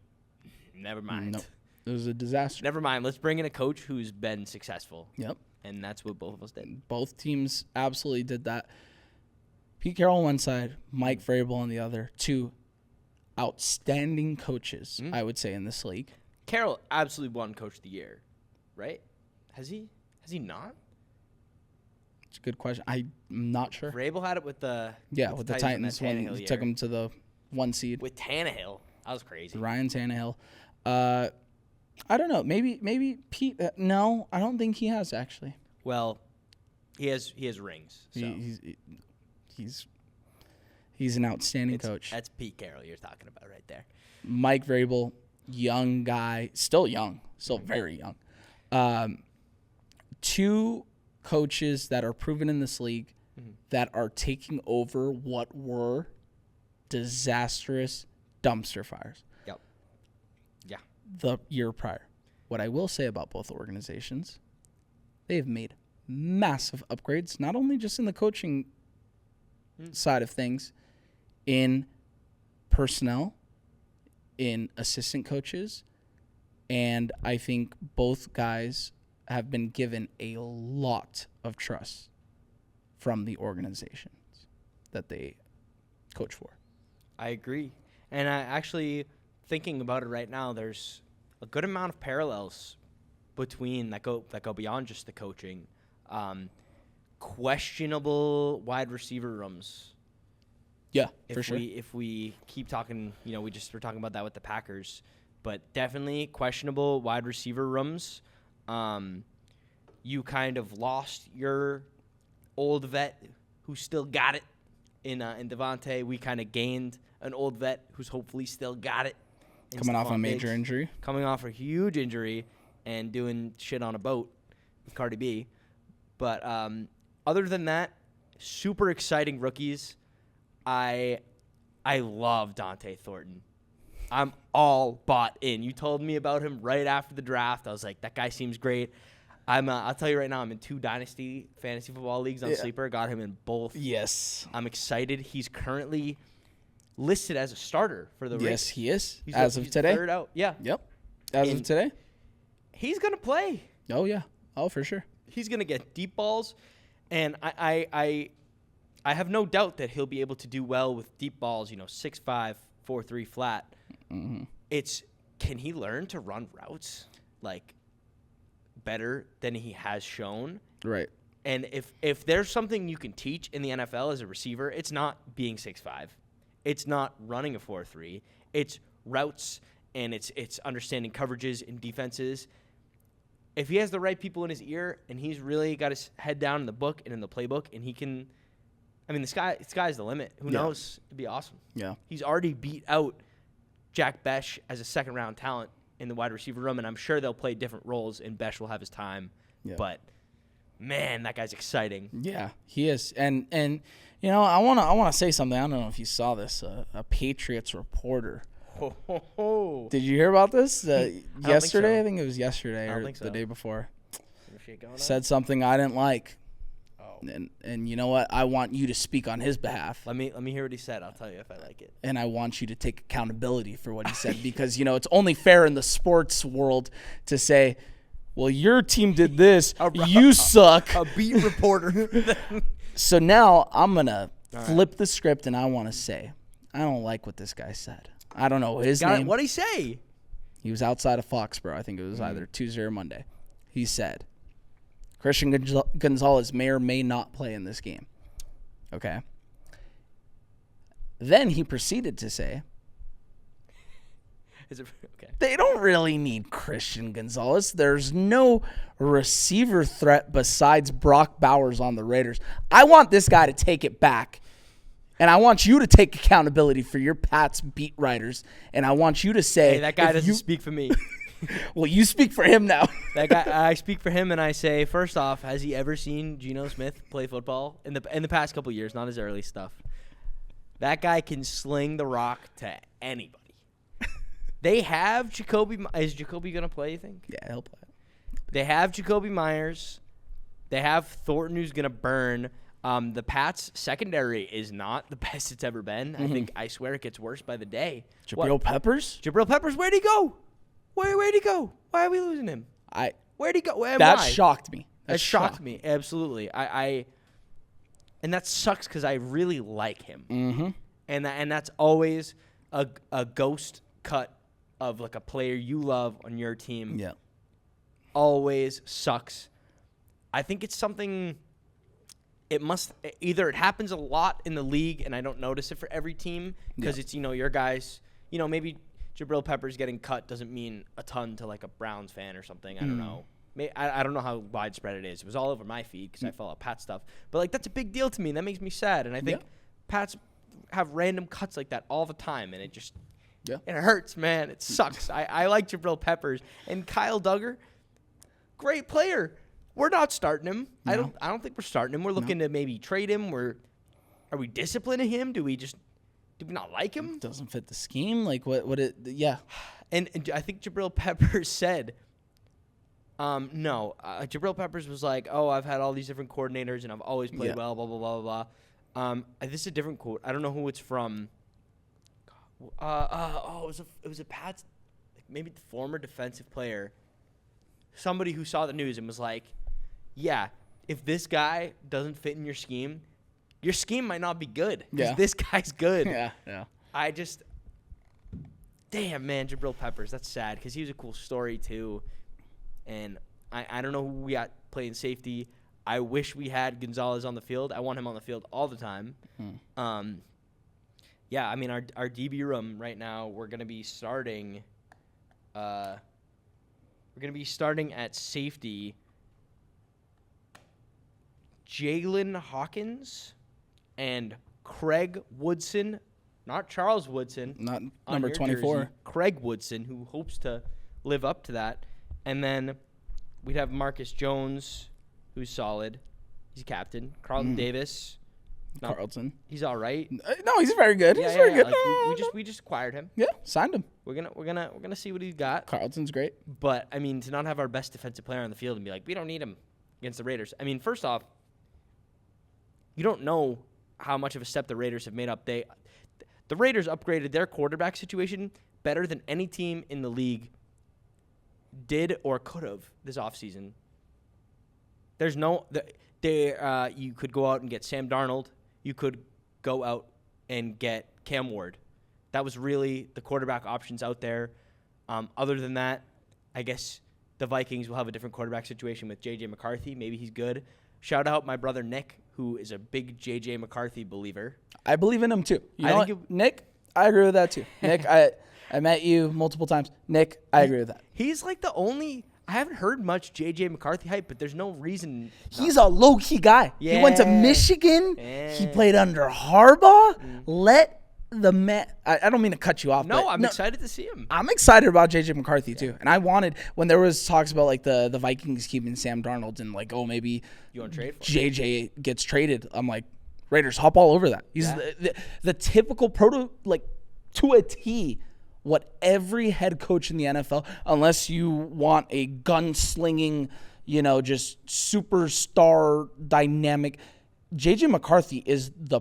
never mind. Nope. It was a disaster. Never mind. Let's bring in a coach who's been successful. Yep. And that's what both of us did. Both teams absolutely did that. Pete Carroll on one side, Mike Vrabel on the other. Two outstanding coaches, I would say, in this league. Carroll absolutely won Coach of the Year, right? Has he not? It's a good question. I'm not sure. Vrabel had it with the With the Titans when he took him to the 1 seed. with Tannehill. That was crazy. Ryan Tannehill. I don't know. Maybe Pete. No, I don't think he has actually. Well, he has rings. So. He's an outstanding coach. That's Pete Carroll you're talking about right there. Mike Vrabel, young guy, still young, still very young. 2 coaches that are proven in this league that are taking over what were disastrous dumpster fires. Yep. Yeah. The year prior. What I will say about both organizations, they've made massive upgrades, not only just in the coaching side of things, in personnel, in assistant coaches, and I think both guys have been given a lot of trust from the organizations that they coach for. I agree. And I actually, thinking about it right now, there's a good amount of parallels between that go beyond just the coaching. Questionable wide receiver rooms. Yeah, for sure. If we keep talking, we're talking about that with the Packers, but definitely questionable wide receiver rooms. You kind of lost your old vet who still got it in Devontae. We kind of gained an old vet who's hopefully still got it. Coming off a major injury. Coming off a huge injury and doing shit on a boat with Cardi B. But other than that, super exciting rookies. I love Dante Thornton. I'm all bought in. You told me about him right after the draft. I was like, that guy seems great. I'll tell you right now, I'm in 2 Dynasty fantasy football leagues on Sleeper. Got him in both. Yes. I'm excited. He's currently listed as a starter for the Ravens. Yes, he is. He's today. Third out. Yeah. Yep. As of today. He's going to play. Oh, yeah. Oh, for sure. He's going to get deep balls. And I have no doubt that he'll be able to do well with deep balls, 6'5", 4'3" flat. Mm-hmm. It's, can he learn to run routes like better than he has shown? Right. And if there's something you can teach in the NFL as a receiver, it's not being 6'5". It's not running a 4-3. It's routes, and it's understanding coverages and defenses. If he has the right people in his ear and he's really got his head down in the book and in the playbook, and he can, the sky's the limit. Who knows? It'd be awesome. Yeah. He's already beat out Jack Besh as a second-round talent in the wide receiver room, and I'm sure they'll play different roles, and Besh will have his time. Yeah. But, man, that guy's exciting. Yeah, he is. And I wanna say something. I don't know if you saw this. A Patriots reporter. Did you hear about this? Yesterday? I think it was yesterday or the day before. Said something I didn't like. And you know what? I want you to speak on his behalf. Let me hear what he said. I'll tell you if I like it. And I want you to take accountability for what he said because, it's only fair in the sports world to say, well, your team did this. You suck. A beat reporter. So now I'm going to flip the script, and I want to say, I don't like what this guy said. I don't know his name. What'd he say? He was outside of Foxborough. I think it was either Tuesday or Monday. He said, Christian Gonzalez may or may not play in this game. Okay. Then he proceeded to say, okay. They don't really need Christian Gonzalez. There's no receiver threat besides Brock Bowers on the Raiders. I want this guy to take it back. And I want you to take accountability for your Pats beat writers. And I want you to say, hey, that guy doesn't speak for me. Well, you speak for him now. That guy, I speak for him, and I say, first off, has he ever seen Geno Smith play football in the past couple years? Not his early stuff. That guy can sling the rock to anybody. They have Jacoby. Is Jacoby gonna play? You think? Yeah, he'll play. They have Jacoby Myers. They have Thornton, who's gonna burn. The Pats secondary is not the best it's ever been. Mm-hmm. I swear it gets worse by the day. Jabril Peppers? Jabril Peppers, where'd he go? Where'd he go? Why are we losing him? Where'd he go? That shocked me. That shocked me. Absolutely. And that sucks because I really like him. Mm-hmm. And that's always a ghost cut of like a player you love on your team Yeah. always sucks. I think it's something. It happens a lot in the league, and I don't notice it for every team because it's your guys. Maybe Jabril Peppers getting cut doesn't mean a ton to like a Browns fan or something. I don't know. I don't know how widespread it is. It was all over my feed because I follow Pat stuff. But like that's a big deal to me, and that makes me sad. And I think Pats have random cuts like that all the time, and it just it hurts, man. It sucks. I like Jabril Peppers and Kyle Duggar, great player. We're not starting him. No. I don't think we're starting him. We're looking to maybe trade him. Are we disciplining him? Do we not like him? Doesn't fit the scheme. Like what it And I think Jabril Peppers said no. Jabril Peppers was like, "Oh, I've had all these different coordinators and I've always played well, blah blah blah blah blah." This is a different quote. I don't know who it's from. It was a Pats, maybe the former defensive player. Somebody who saw the news and was like, "Yeah, if this guy doesn't fit in your scheme might not be good because this guy's good." Yeah. Damn, man, Jabril Peppers. That's sad because he was a cool story too. And I don't know who we got playing safety. I wish we had Gonzalez on the field. I want him on the field all the time. Yeah, I mean, our DB room right now, we're going to be starting at safety Jalen Hawkins and Craig Woodson, not Charles Woodson. Not number 24. Jersey, Craig Woodson, who hopes to live up to that. And then we'd have Marcus Jones, who's solid. He's a captain. Carlton Davis. No, Carlton. He's all right. No, he's very good. He's very good. Like, we just acquired him. Yeah, signed him. We're gonna see what he's got. Carlton's great. But I mean, to not have our best defensive player on the field and be like, we don't need him against the Raiders. I mean, first off, you don't know how much of a step the Raiders have made up. The Raiders upgraded their quarterback situation better than any team in the league did or could have this offseason. There's you could go out and get Sam Darnold. You could go out and get Cam Ward. That was really the quarterback options out there. Other than that, I guess the Vikings will have a different quarterback situation with J.J. McCarthy. Maybe he's good. Shout out my brother Nick, who is a big J.J. McCarthy believer. I believe in him too. Nick, I agree with that too. Nick, I met you multiple times. Nick, I agree with that. He's like the only. I haven't heard much J.J. McCarthy hype, but there's no reason. He's a low-key guy. Yeah. He went to Michigan. Yeah. He played under Harbaugh. Let the man. I don't mean to cut you off. No, but I'm excited to see him. I'm excited about J.J. McCarthy too. And I wanted, when there was talks about like the Vikings keeping Sam Darnold and like, oh, maybe you want to trade for J.J. gets traded. I'm like, Raiders, hop all over that. He's the typical to a T. What every head coach in the NFL, unless you want a gunslinging, just superstar dynamic, J.J. McCarthy is the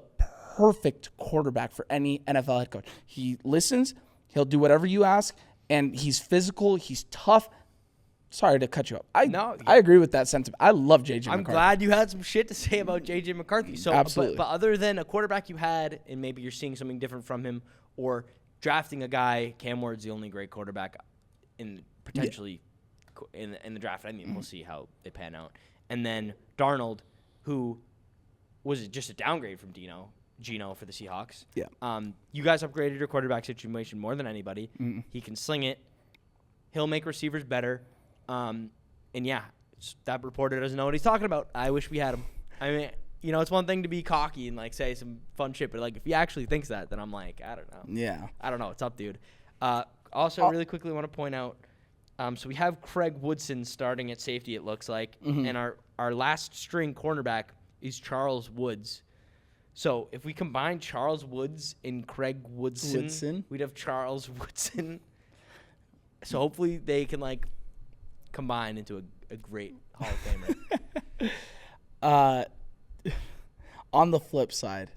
perfect quarterback for any NFL head coach. He listens, he'll do whatever you ask, and he's physical, he's tough. Sorry to cut you up. I agree with that sentiment. I love J.J. McCarthy. I'm glad you had some shit to say about J.J. McCarthy. So, absolutely. But other than a quarterback you had, and maybe you're seeing something different from him, or drafting a guy, Cam Ward's the only great quarterback in potentially in the draft. I mean, we'll see how they pan out. And then Darnold, who was just a downgrade from Geno for the Seahawks. Yeah. You guys upgraded your quarterback situation more than anybody. Mm-hmm. He can sling it. He'll make receivers better. And yeah, that reporter doesn't know what he's talking about. I wish we had him. I mean, it's one thing to be cocky and like say some fun shit, but like if he actually thinks that, then I'm like, I don't know. Yeah. I don't know. What's up, dude? Also, really quickly, I want to point out. So we have Craig Woodson starting at safety. It looks like, and our last string cornerback is Charles Woods. So if we combine Charles Woods and Craig Woodson, we'd have Charles Woodson. So hopefully they can like combine into a great Hall of Famer. On the flip side,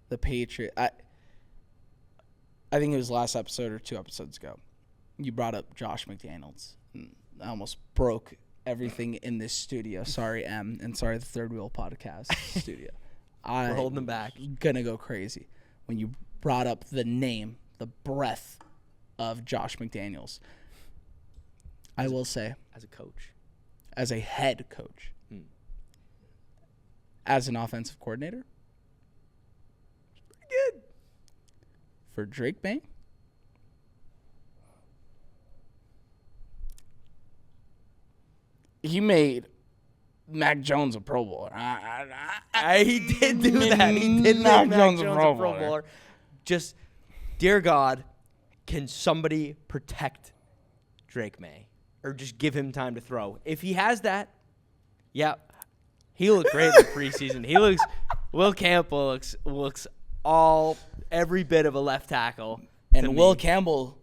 the Patriots. I think it was last episode or 2 episodes ago. You brought up Josh McDaniels. I almost broke everything in this studio. Sorry, M, and sorry, the Third Wheel Podcast studio. We're holding them back. Gonna go crazy when you brought up the name, the breadth of Josh McDaniels. I will say, As a coach. as a head coach, as an offensive coordinator, pretty good. For Drake May, he made Mac Jones a Pro Bowler. He did do that. He did make Mac Jones a Pro Bowler. Just, dear God, can somebody protect Drake May? Or just give him time to throw? If he has that, yeah, he looked great in the preseason. Will Campbell looks every bit of a left tackle. And Will Campbell,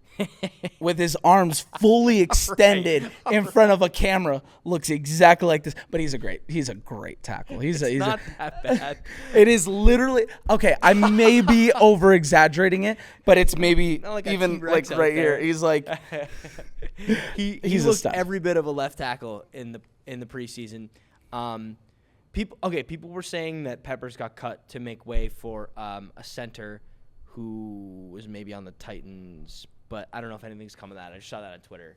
with his arms fully extended in front of a camera, looks exactly like this. But he's a great tackle. He's not that bad. It is literally okay. I may be over exaggerating it, but it's maybe Not like a even T-Rex like out right there. here. He's like he he's a looked stud. every bit of a left tackle in the preseason. People were saying that Peppers got cut to make way for a center who was maybe on the Titans, but I don't know if anything's come of that. I just saw that on Twitter.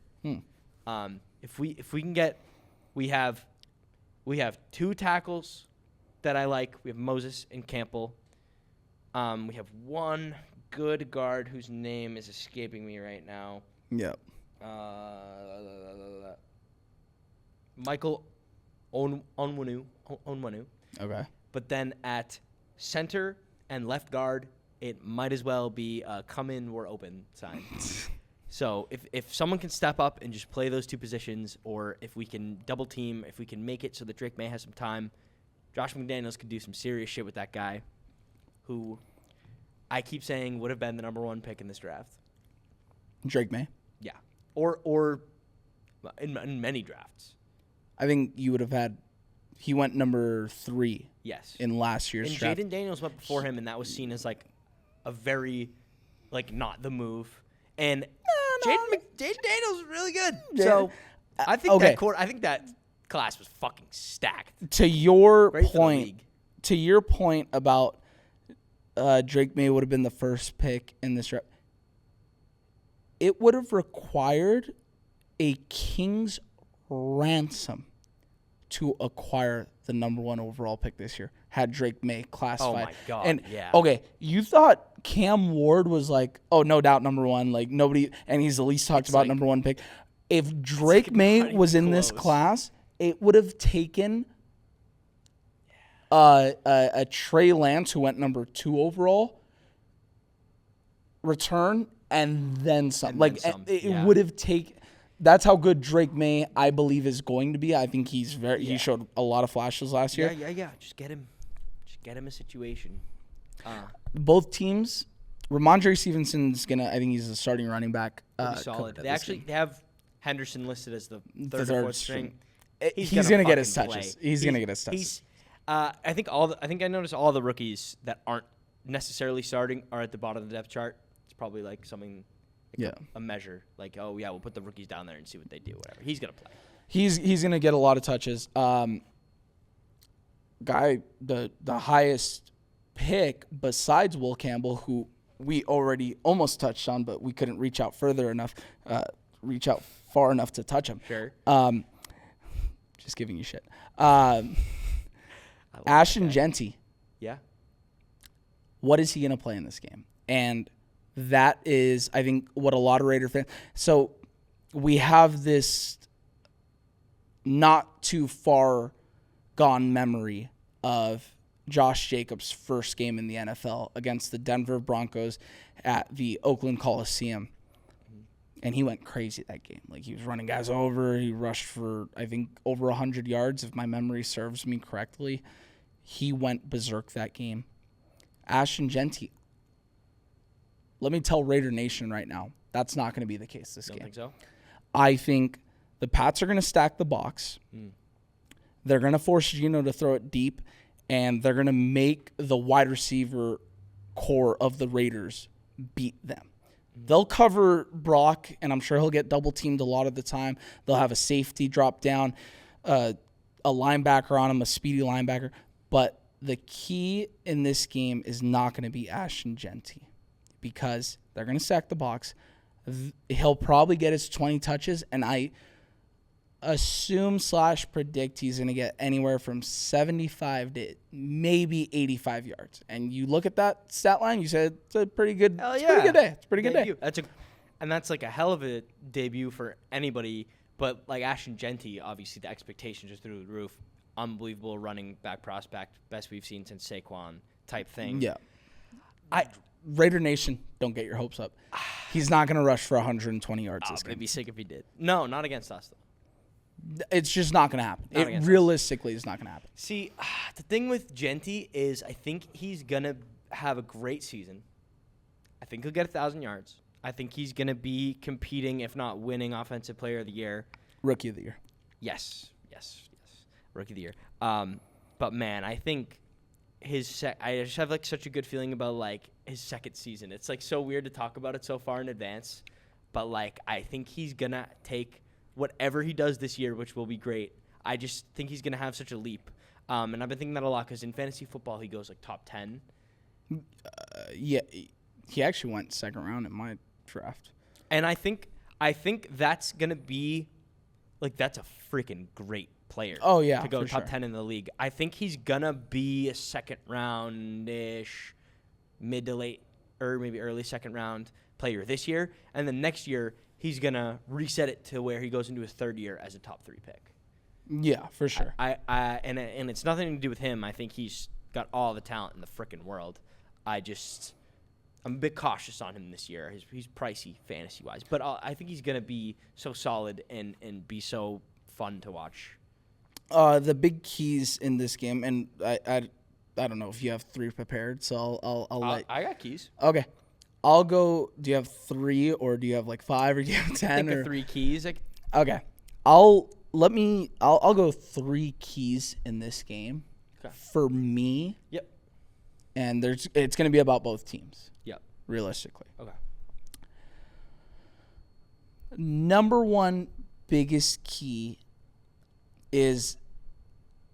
If we can get, we have 2 tackles that I like. We have Moses and Campbell. We have one good guard whose name is escaping me right now. Yep. Michael Onwenu. Okay. But then at center and left guard, it might as well be come in, we're open sign. So if someone can step up and just play those 2 positions, or if we can double team, if we can make it so that Drake May has some time, Josh McDaniels could do some serious shit with that guy who I keep saying would have been the number 1 pick in this draft. Drake May. Yeah. Or in many drafts. I think you would have had. He went number 3. Yes. In last year's And draft. Jaden Daniels went before him, and that was seen as like a very, like, not the move. And Jaden Daniels is really good. Yeah. So I think okay. I think that class was fucking stacked. To your Great for the point, league. to your point about Drake May would have been the first pick in this draft, it would have required a king's ransom to acquire the number 1 overall pick this year had Drake May classified. Oh my God, And yeah. okay, you thought Cam Ward was like, oh, no doubt number 1, like nobody, and he's the least talked about like- number 1 pick. If Drake like May not was even in this close. class, it would have taken a Trey Lance who went number 2 overall return and then some. And like then some, it yeah. would have taken. That's how good Drake May, I believe, is going to be. I think he showed a lot of flashes last year. Yeah. Just get him a situation. Both teams, Ramondre Stevenson's gonna. I think he's a starting running back. Pretty solid. They have Henderson listed as the third third or 4th string. string. He's gonna get his fucking touches. play. He's gonna get his touches. I think I noticed all the rookies that aren't necessarily starting are at the bottom of the depth chart. It's probably like something. Yeah. A measure like, oh yeah, we'll put the rookies down there and see what they do. Whatever. He's gonna play. He's gonna get a lot of touches. The highest pick besides Will Campbell, who we already almost touched on, but we couldn't reach out far enough to touch him. Sure. Just giving you shit. Ashton Genty. Yeah. What is he gonna play in this game? And that is, I think, what a lot of Raider fans. So we have this not too far gone memory of Josh Jacobs' first game in the NFL against the Denver Broncos at the Oakland Coliseum. And he went crazy that game. Like, he was running guys over. He rushed for, I think, over 100 yards, if my memory serves me correctly. He went berserk that game. Ashton Genty, let me tell Raider Nation right now, that's not going to be the case this game. Don't think so? I think the Pats are going to stack the box. They're going to force Geno to throw it deep, and they're going to make the wide receiver core of the Raiders beat them. They'll cover Brock, and I'm sure he'll get double-teamed a lot of the time. They'll have a safety drop down, a linebacker on him, a speedy linebacker. But the key in this game is not going to be Ashton Genty, because they're going to stack the box. He'll probably get his 20 touches, and I assume/predict he's going to get anywhere from 75 to maybe 85 yards. And you look at that stat line, you said it's a pretty good, Hell it's a pretty yeah. good day. It's a pretty good day. Debut. That's like a hell of a debut for anybody. But like Ashton Genty, obviously the expectations are through the roof. Unbelievable running back prospect, best we've seen since Saquon type thing. Yeah. Raider Nation, don't get your hopes up. He's not going to rush for 120 yards this game. I'd be sick if he did. No, not against us though. It's just not going to happen. Not against us. Realistically, it's not going to happen. See, the thing with Genty is I think he's going to have a great season. I think he'll get 1,000 yards. I think he's going to be competing, if not winning, Offensive Player of the Year. Rookie of the year. Yes. Rookie of the Year. But, man, I think I just have, like, such a good feeling about, like, his second season. It's, like, so weird to talk about it so far in advance. But, like, I think he's going to take whatever he does this year, which will be great. I just think he's going to have such a leap. And I've been thinking that a lot because in fantasy football, he goes, like, top 10. Yeah, he actually went second round in my draft. And I think that's going to be, like, that's a freaking great player. Oh, yeah, to go for top sure. 10 in the league. I think he's going to be a second round-ish, mid to late, or maybe early second round player this year. And then next year, he's going to reset it to where he goes into his third year as a top 3 pick. Yeah, for sure. And it's nothing to do with him. I think he's got all the talent in the freaking world. I'm a bit cautious on him this year. He's pricey fantasy-wise. But I think he's going to be so solid and be so fun to watch. The big keys in this game, and I don't know if you have 3 prepared, so I'll let. I got keys. Okay, I'll go. Do you have 3 or do you have like 5 or do you have 10? I think or? of 3 keys. Okay, I'll go 3 keys in this game. Okay. For me. Yep. And it's going to be about both teams. Yep. Realistically. Okay. Number 1 biggest key is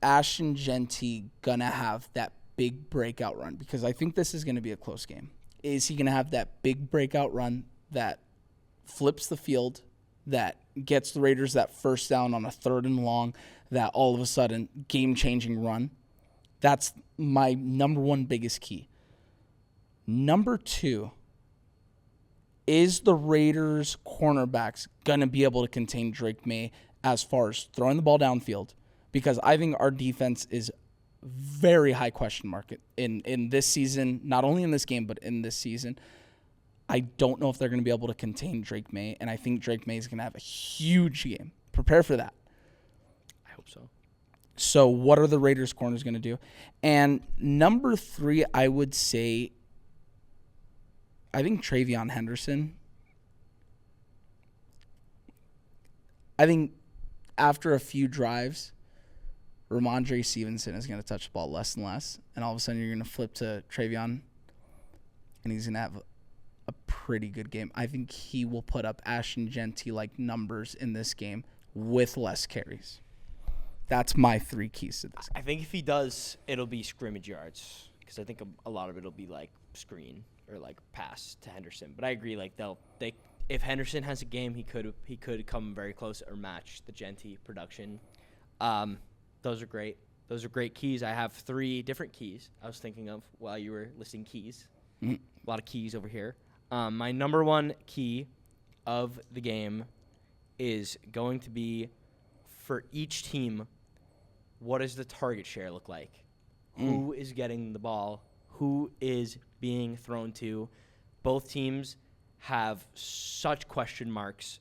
Ashton Genty going to have that big breakout run, because I think this is going to be a close game. Is he going to have that big breakout run that flips the field, that gets the Raiders that first down on a 3rd and long, that all of a sudden game-changing run? That's my number 1 biggest key. Number 2, is the Raiders' cornerbacks going to be able to contain Drake May as far as throwing the ball downfield? Because I think our defense is very high question mark in this season, not only in this game, but in this season. I don't know if they're going to be able to contain Drake May, and I think Drake May is going to have a huge game. Prepare for that. I hope so. So what are the Raiders' corners going to do? And number 3, I would say, I think Travion Henderson. I think after a few drives, Ramondre Stevenson is going to touch the ball less and less. And all of a sudden you're going to flip to Travion, and he's going to have a pretty good game. I think he will put up Ashton Genty-like numbers in this game with less carries. That's my 3 keys to this. I think if he does, it'll be scrimmage yards, because I think a lot of it will be like screen or like pass to Henderson. But I agree, like if Henderson has a game, he could come very close or match the Genty production. Those are great. Those are great keys. I have 3 different keys I was thinking of while you were listing keys. A lot of keys over here. My number 1 key of the game is going to be, for each team, what does the target share look like? Who is getting the ball? Who is being thrown to? Both teams have such question marks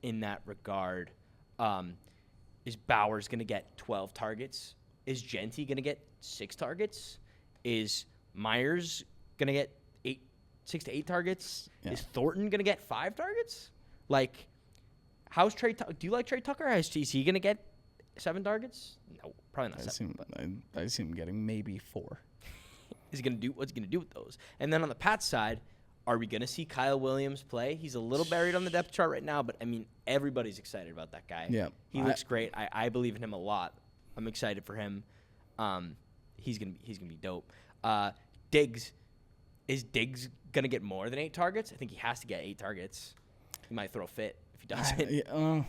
in that regard. Is Bowers going to get 12 targets? Is Genty going to get 6 targets? Is Myers going to get 6 to 8 targets? Yeah. Is Thornton going to get 5 targets? Like, how's Trey? Do you like Trey Tucker? Is he going to get 7 targets? No, probably not. I see him getting maybe 4. What's he going to do with those? And then on the Pats side, are we going to see Kyle Williams play? He's a little buried on the depth chart right now, but I mean, everybody's excited about that guy. Yeah, he looks great. I believe in him a lot. I'm excited for him. He's gonna be dope. Diggs, is Diggs gonna get more than 8 targets? I think he has to get 8 targets. he might throw a fit if he doesn't. Uh,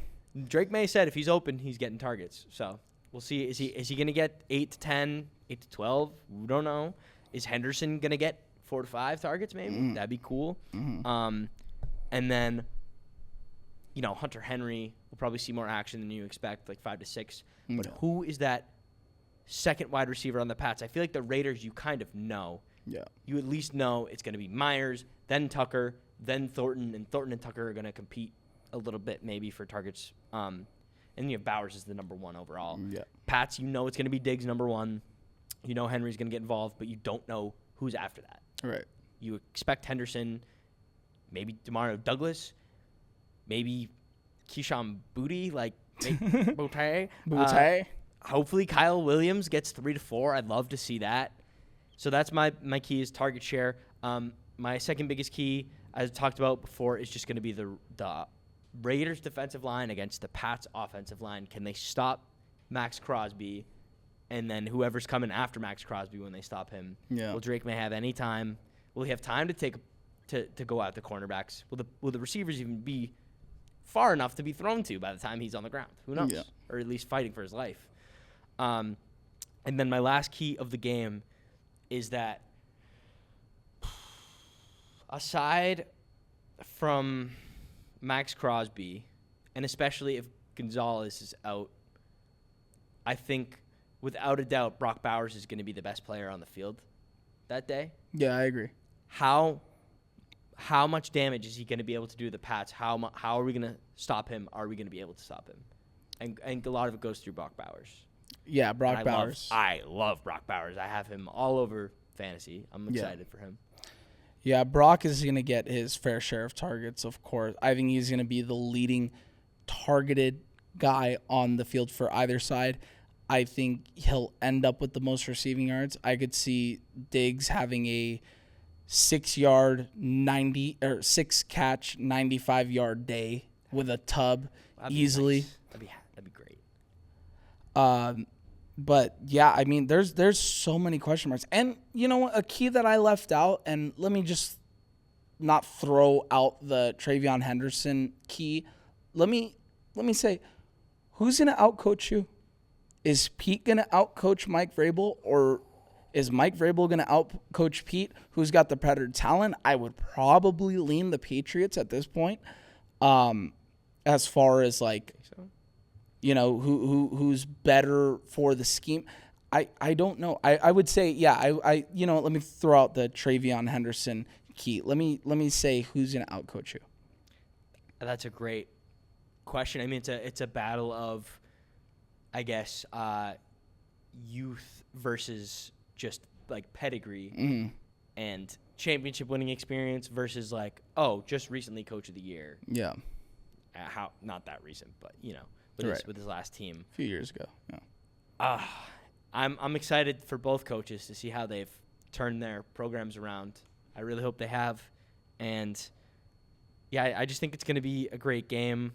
Drake May said if he's open, he's getting targets. So we'll see. Is he going to get 8 to 10, 8 to 12? We don't know. Is Henderson going to get 4 to 5 targets maybe? That'd be cool. And then, Hunter Henry will probably see more action than you expect, like 5 to 6. But who is that second wide receiver on the Pats? I feel like the Raiders, you kind of know. Yeah. You at least know it's going to be Myers, then Tucker, then Thornton, and Thornton and Tucker are going to compete a little bit maybe for targets. And you have Bowers as the number 1 overall. Yeah. Pats, it's going to be Diggs number 1. Henry's going to get involved, but you don't know who's after that. Right. You expect Henderson, maybe Demario Douglas, maybe Keyshawn Booty, Boutte. Boutte. Hopefully Kyle Williams gets 3 to 4. I'd love to see that. So that's my key is target share. My second biggest key, as I talked about before, is just going to be the Raiders' defensive line against the Pats' offensive line. Can they stop Max Crosby, and then whoever's coming after Max Crosby when they stop him? Yeah. Will Drake May have any time? Will he have time to go out the cornerbacks? Will the receivers even be far enough to be thrown to by the time he's on the ground? Who knows? Yeah. Or at least fighting for his life. And then my last key of the game is that aside from Max Crosby, and especially if Gonzalez is out, I think without a doubt Brock Bowers is going to be the best player on the field that day. Yeah, I agree. How much damage is he going to be able to do to the Pats? How are we going to stop him? Are we going to be able to stop him? And a lot of it goes through Brock Bowers. Yeah, Brock Bowers. I love Brock Bowers. I have him all over fantasy. I'm excited for him. Yeah, Brock is going to get his fair share of targets, of course. I think he's going to be the leading targeted guy on the field for either side. I think he'll end up with the most receiving yards. I could see Diggs having a 6-catch, 95-yard day with a tub easily. Nice. That'd be great. But yeah, I mean, there's so many question marks. And you know what? A key that I left out, and let me just not throw out the Travion Henderson key. Let me say, who's gonna outcoach you? Is Pete gonna outcoach Mike Vrabel, or is Mike Vrabel gonna outcoach Pete? Who's got the better talent? I would probably lean the Patriots at this point. As far as who's better for the scheme. I don't know. I would say, I let me throw out the Travion Henderson key. Let me say who's going to outcoach you. That's a great question. I mean, it's a battle of, I guess, youth versus just pedigree and championship winning experience versus just recently coach of the year. Yeah. How not that recent, but with his last team a few years ago. Yeah. I'm excited for both coaches to see how they've turned their programs around. I really hope they have, and I just think it's going to be a great game.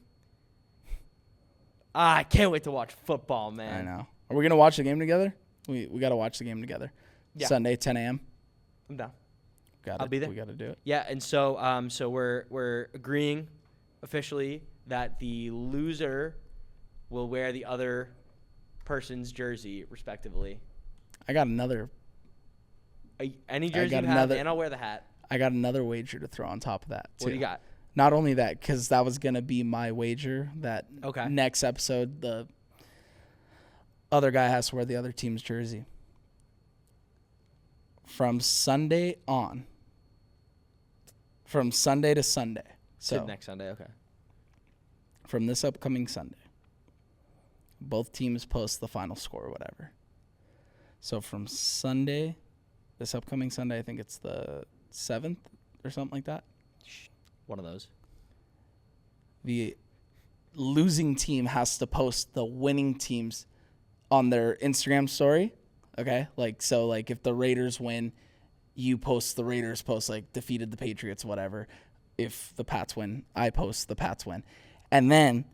I can't wait to watch football, man. I know. Are we going to watch the game together? We got to watch the game together. Yeah. Sunday, 10 a.m. I'm down. Got it. I'll be there. We got to do it. Yeah, and so we're agreeing officially that the loser will wear the other person's jersey, respectively. I got another. Any jersey you have, and I'll wear the hat. I got another wager to throw on top of that, too. What do you got? Not only that, because that was going to be my wager, that Okay. next episode, the other guy has to wear the other team's jersey. From Sunday on. From Sunday to Sunday. So next Sunday, okay. From this upcoming Sunday, both teams post the final score or whatever. So from Sunday, this upcoming Sunday, I think it's the 7th or something like that. One of those. The losing team has to post the winning teams on their Instagram story. Okay? If the Raiders win, you post the Raiders post, defeated the Patriots, whatever. If the Pats win, I post the Pats win. And then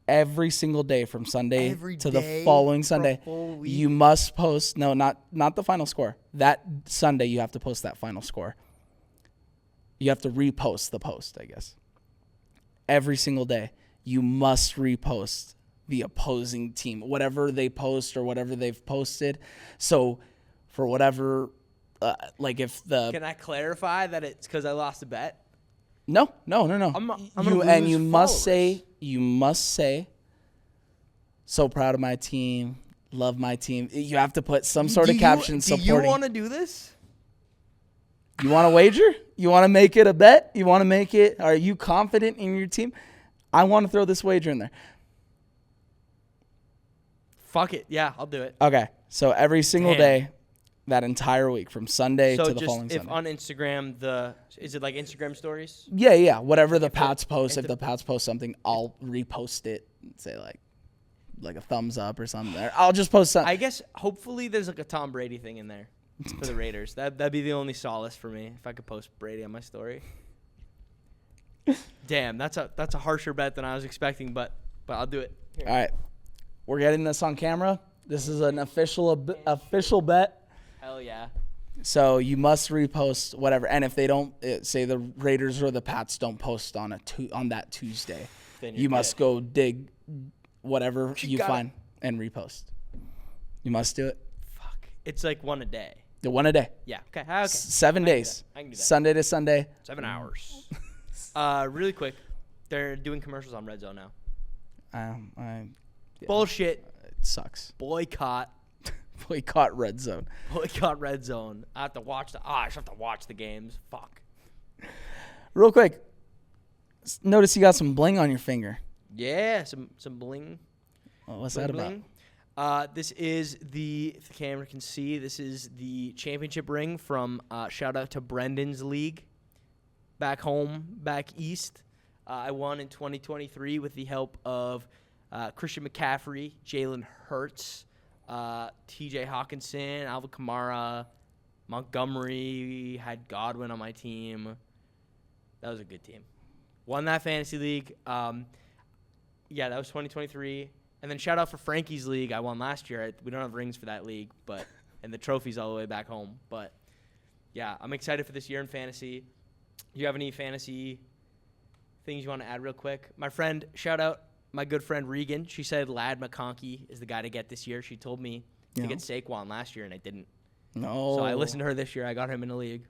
every single day from Sunday to the following Sunday, you must post, no, not the final score. That Sunday, you have to post that final score. You have to repost the post, I guess. every single day, you must repost the opposing team, whatever they post or whatever they've posted. So for whatever, like if the Can I clarify that it's because I lost a bet? no, I'm gonna lose you must followers. say, so proud of my team, love my team. You have to put some sort of caption supporting. Do you want to do this? You want to wager? You want to make it a bet? You want to make it? Are you confident in your team? I want to throw this wager in there. Fuck it. Yeah, I'll do it. Okay, so every single Damn. day, that entire week, from Sunday So to the just following if Sunday. on Instagram, is it like Instagram stories? Yeah. Whatever the If the- Pats post, if if the Pats post something, I'll repost it and say like a thumbs up or something there. I'll just post something. I guess hopefully there's like a Tom Brady thing in there for the Raiders. That'd be the only solace for me if I could post Brady on my story. Damn, that's a harsher bet than I was expecting, but I'll do it. Here. All right, we're getting this on camera. This is an official bet. Hell yeah. So you must repost whatever. And if they don't, say the Raiders or the Pats don't post on that Tuesday, Then you you're must dead. go dig whatever you got find and repost. You must do it. Fuck. It's like one a day. The one a day. Yeah. Okay. 7 days. I can do that. Sunday to Sunday. 7 hours. Really quick. They're doing commercials on Red Zone now. Yeah, Bullshit. it sucks. Boycott. Boycott Red Zone. Boycott Red Zone. I have to watch I just have to watch the games. Fuck. Real quick. Notice you got some bling on your finger. Yeah, some bling. What's that about? Bling. This is if the camera can see, this is the championship ring from, shout out to Brendan's league. Back home, back east. I won in 2023 with the help of Christian McCaffrey, Jalen Hurts, TJ Hawkinson, Alvin Kamara, Montgomery, had Godwin on my team. That was a good team. Won that fantasy league. Yeah, that was 2023. And then shout out for Frankie's league. I won last year. We don't have rings for that league, and the trophy's all the way back home. But yeah, I'm excited for this year in fantasy. Do you have any fantasy things you want to add real quick? My friend, shout out my good friend Regan. She said Lad McConkey is the guy to get this year. She told me to get Saquon last year, and I didn't. No. So I listened to her this year. I got him in a league.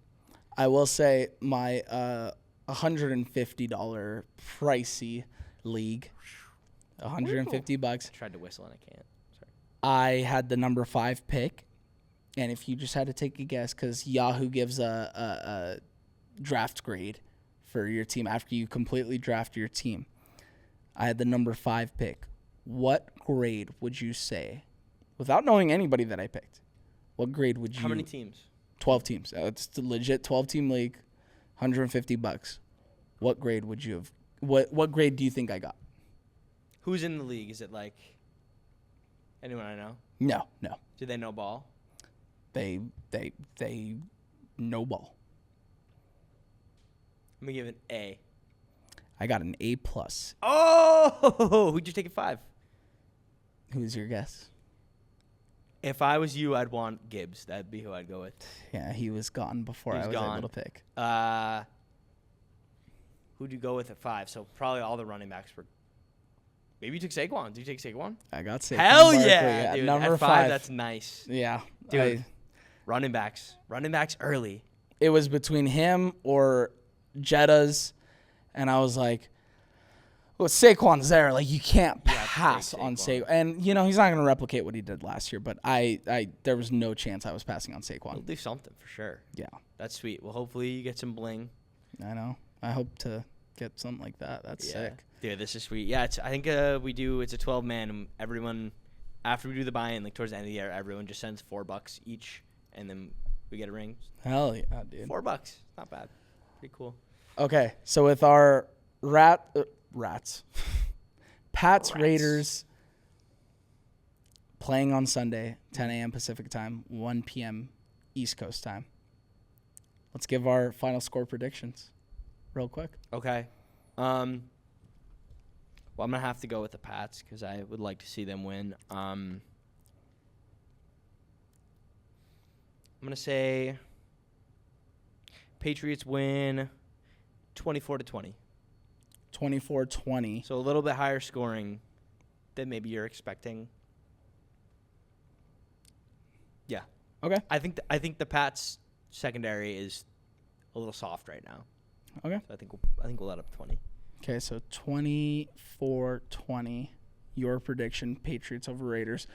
I will say my $150 pricey league, $150. I tried to whistle and I can't. Sorry. I had the number 5 pick, and if you just had to take a guess, because Yahoo gives a draft grade for your team after you completely draft your team. I had the number 5 pick. What grade would you say, without knowing anybody that I picked, what grade would you? How many teams? 12 teams. It's a legit 12-team league, $150. What grade would you have? What grade do you think I got? Who's in the league? Is it like anyone I know? No. Do they know ball? They no ball. I'm going to give it an A. I got an A+. Oh! Who'd you take at 5? Who's your guess? If I was you, I'd want Gibbs. That'd be who I'd go with. Yeah, he was gone before He I was was gone. able to pick. Who'd you go with at 5? So probably all the running backs were. Maybe you took Saquon. Did you take Saquon? I got Saquon Hell Barkley yeah, dude. Number at 5. That's nice. Yeah. Dude. Running backs early. It was between him or Jetta's, and I was like, well, Saquon's there. Like, you can't pass on Saquon. And, he's not going to replicate what he did last year, but there was no chance I was passing on Saquon. We'll do something for sure. Yeah. That's sweet. Well, hopefully you get some bling. I know. I hope to get something like that. That's sick. Dude, this is sweet. Yeah, I think it's a 12-man, and everyone, after we do the buy-in, like towards the end of the year, everyone just sends $4 each, and then we get a ring. Hell yeah, dude. $4. Not bad. Pretty cool. Okay, so with our Pats Raiders playing on Sunday, 10 a.m. Pacific time, 1 p.m. East Coast time. Let's give our final score predictions real quick. Okay. Well, I'm going to have to go with the Pats because I would like to see them win. I'm going to say Patriots win 24-20. 24-20. So a little bit higher scoring than maybe you're expecting. Yeah. Okay. I think the Pats secondary is a little soft right now. Okay. So I think we'll let up 20. Okay, so 24-20. Your prediction, Patriots over Raiders.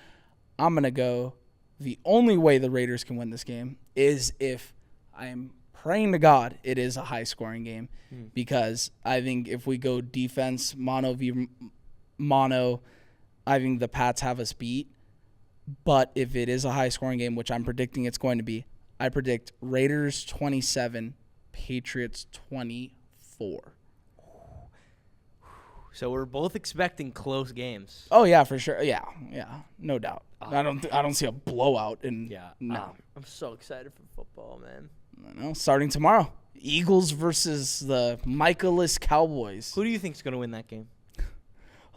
I'm going to go, the only way the Raiders can win this game is if I am praying to God it is a high-scoring game, because I think if we go defense, mono v mono, I think the Pats have us beat. But if it is a high-scoring game, which I'm predicting it's going to be, I predict Raiders 27, Patriots 24. So we're both expecting close games. Oh yeah, for sure. Yeah, no doubt. I don't see a blowout. No. I'm so excited for football, man. I know. Starting tomorrow, Eagles versus the Michaelis Cowboys. Who do you think's gonna win that game?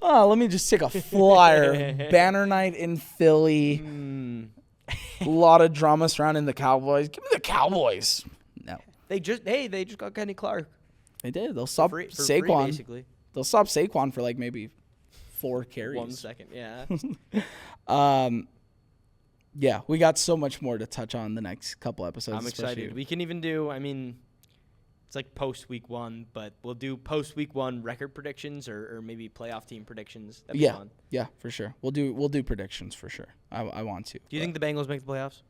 Oh, let me just take a flyer. Banner night in Philly. A lot of drama surrounding the Cowboys. Give me the Cowboys. No, They just got Kenny Clark. they did. They'll stop For free, Saquon. basically. They'll stop Saquon for like maybe 4 carries. 1 second, yeah. Yeah, we got so much more to touch on the next couple episodes. I'm excited. We can even do, it's like post-week 1, but we'll do post-week 1 record predictions or maybe playoff team predictions. That'd be fun. Yeah, for sure. We'll do predictions for sure. I want to. Do you think the Bengals make the playoffs?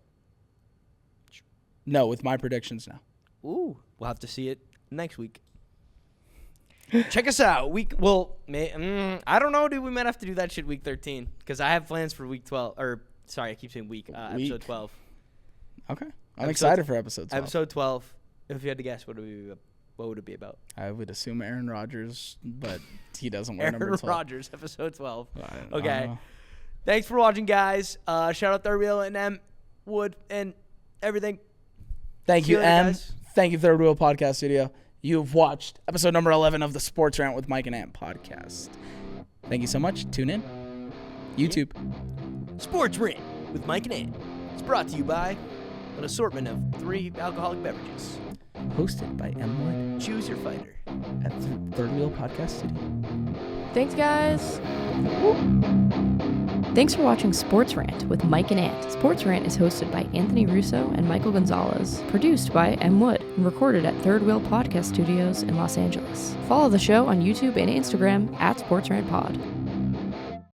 No, with my predictions now. Ooh. We'll have to see it next week. Check us out. I don't know, dude. We might have to do that shit week 13 because I have plans for week 12. Or, sorry, I keep saying week. Episode 12. Okay. I'm excited for episode 12. Episode 12. If you had to guess, what would it be about? I would assume Aaron Rodgers, but he doesn't wear number Aaron 12. Rodgers, episode 12. I Okay. don't know. Thanks for watching, guys. Shout out Third Wheel and M, Wood, and everything. Thank See you, you later, M. guys. Thank you, Third Wheel Podcast Studio. You've watched episode number 11 of the Sports Rant with Mike and Ant podcast. Thank you so much. Tune in. YouTube. Sports Rant with Mike and Ant. It's brought to you by an assortment of 3 alcoholic beverages. Hosted by M. Wood Choose your fighter. at Third Wheel Podcast Studio. Thanks, guys. Thanks for watching Sports Rant with Mike and Ant. Sports Rant is hosted by Anthony Russo and Michael Gonzalez. Produced by M. Wood and recorded at Third Wheel Podcast Studios in Los Angeles. Follow the show on YouTube and Instagram at Sports Rant Pod.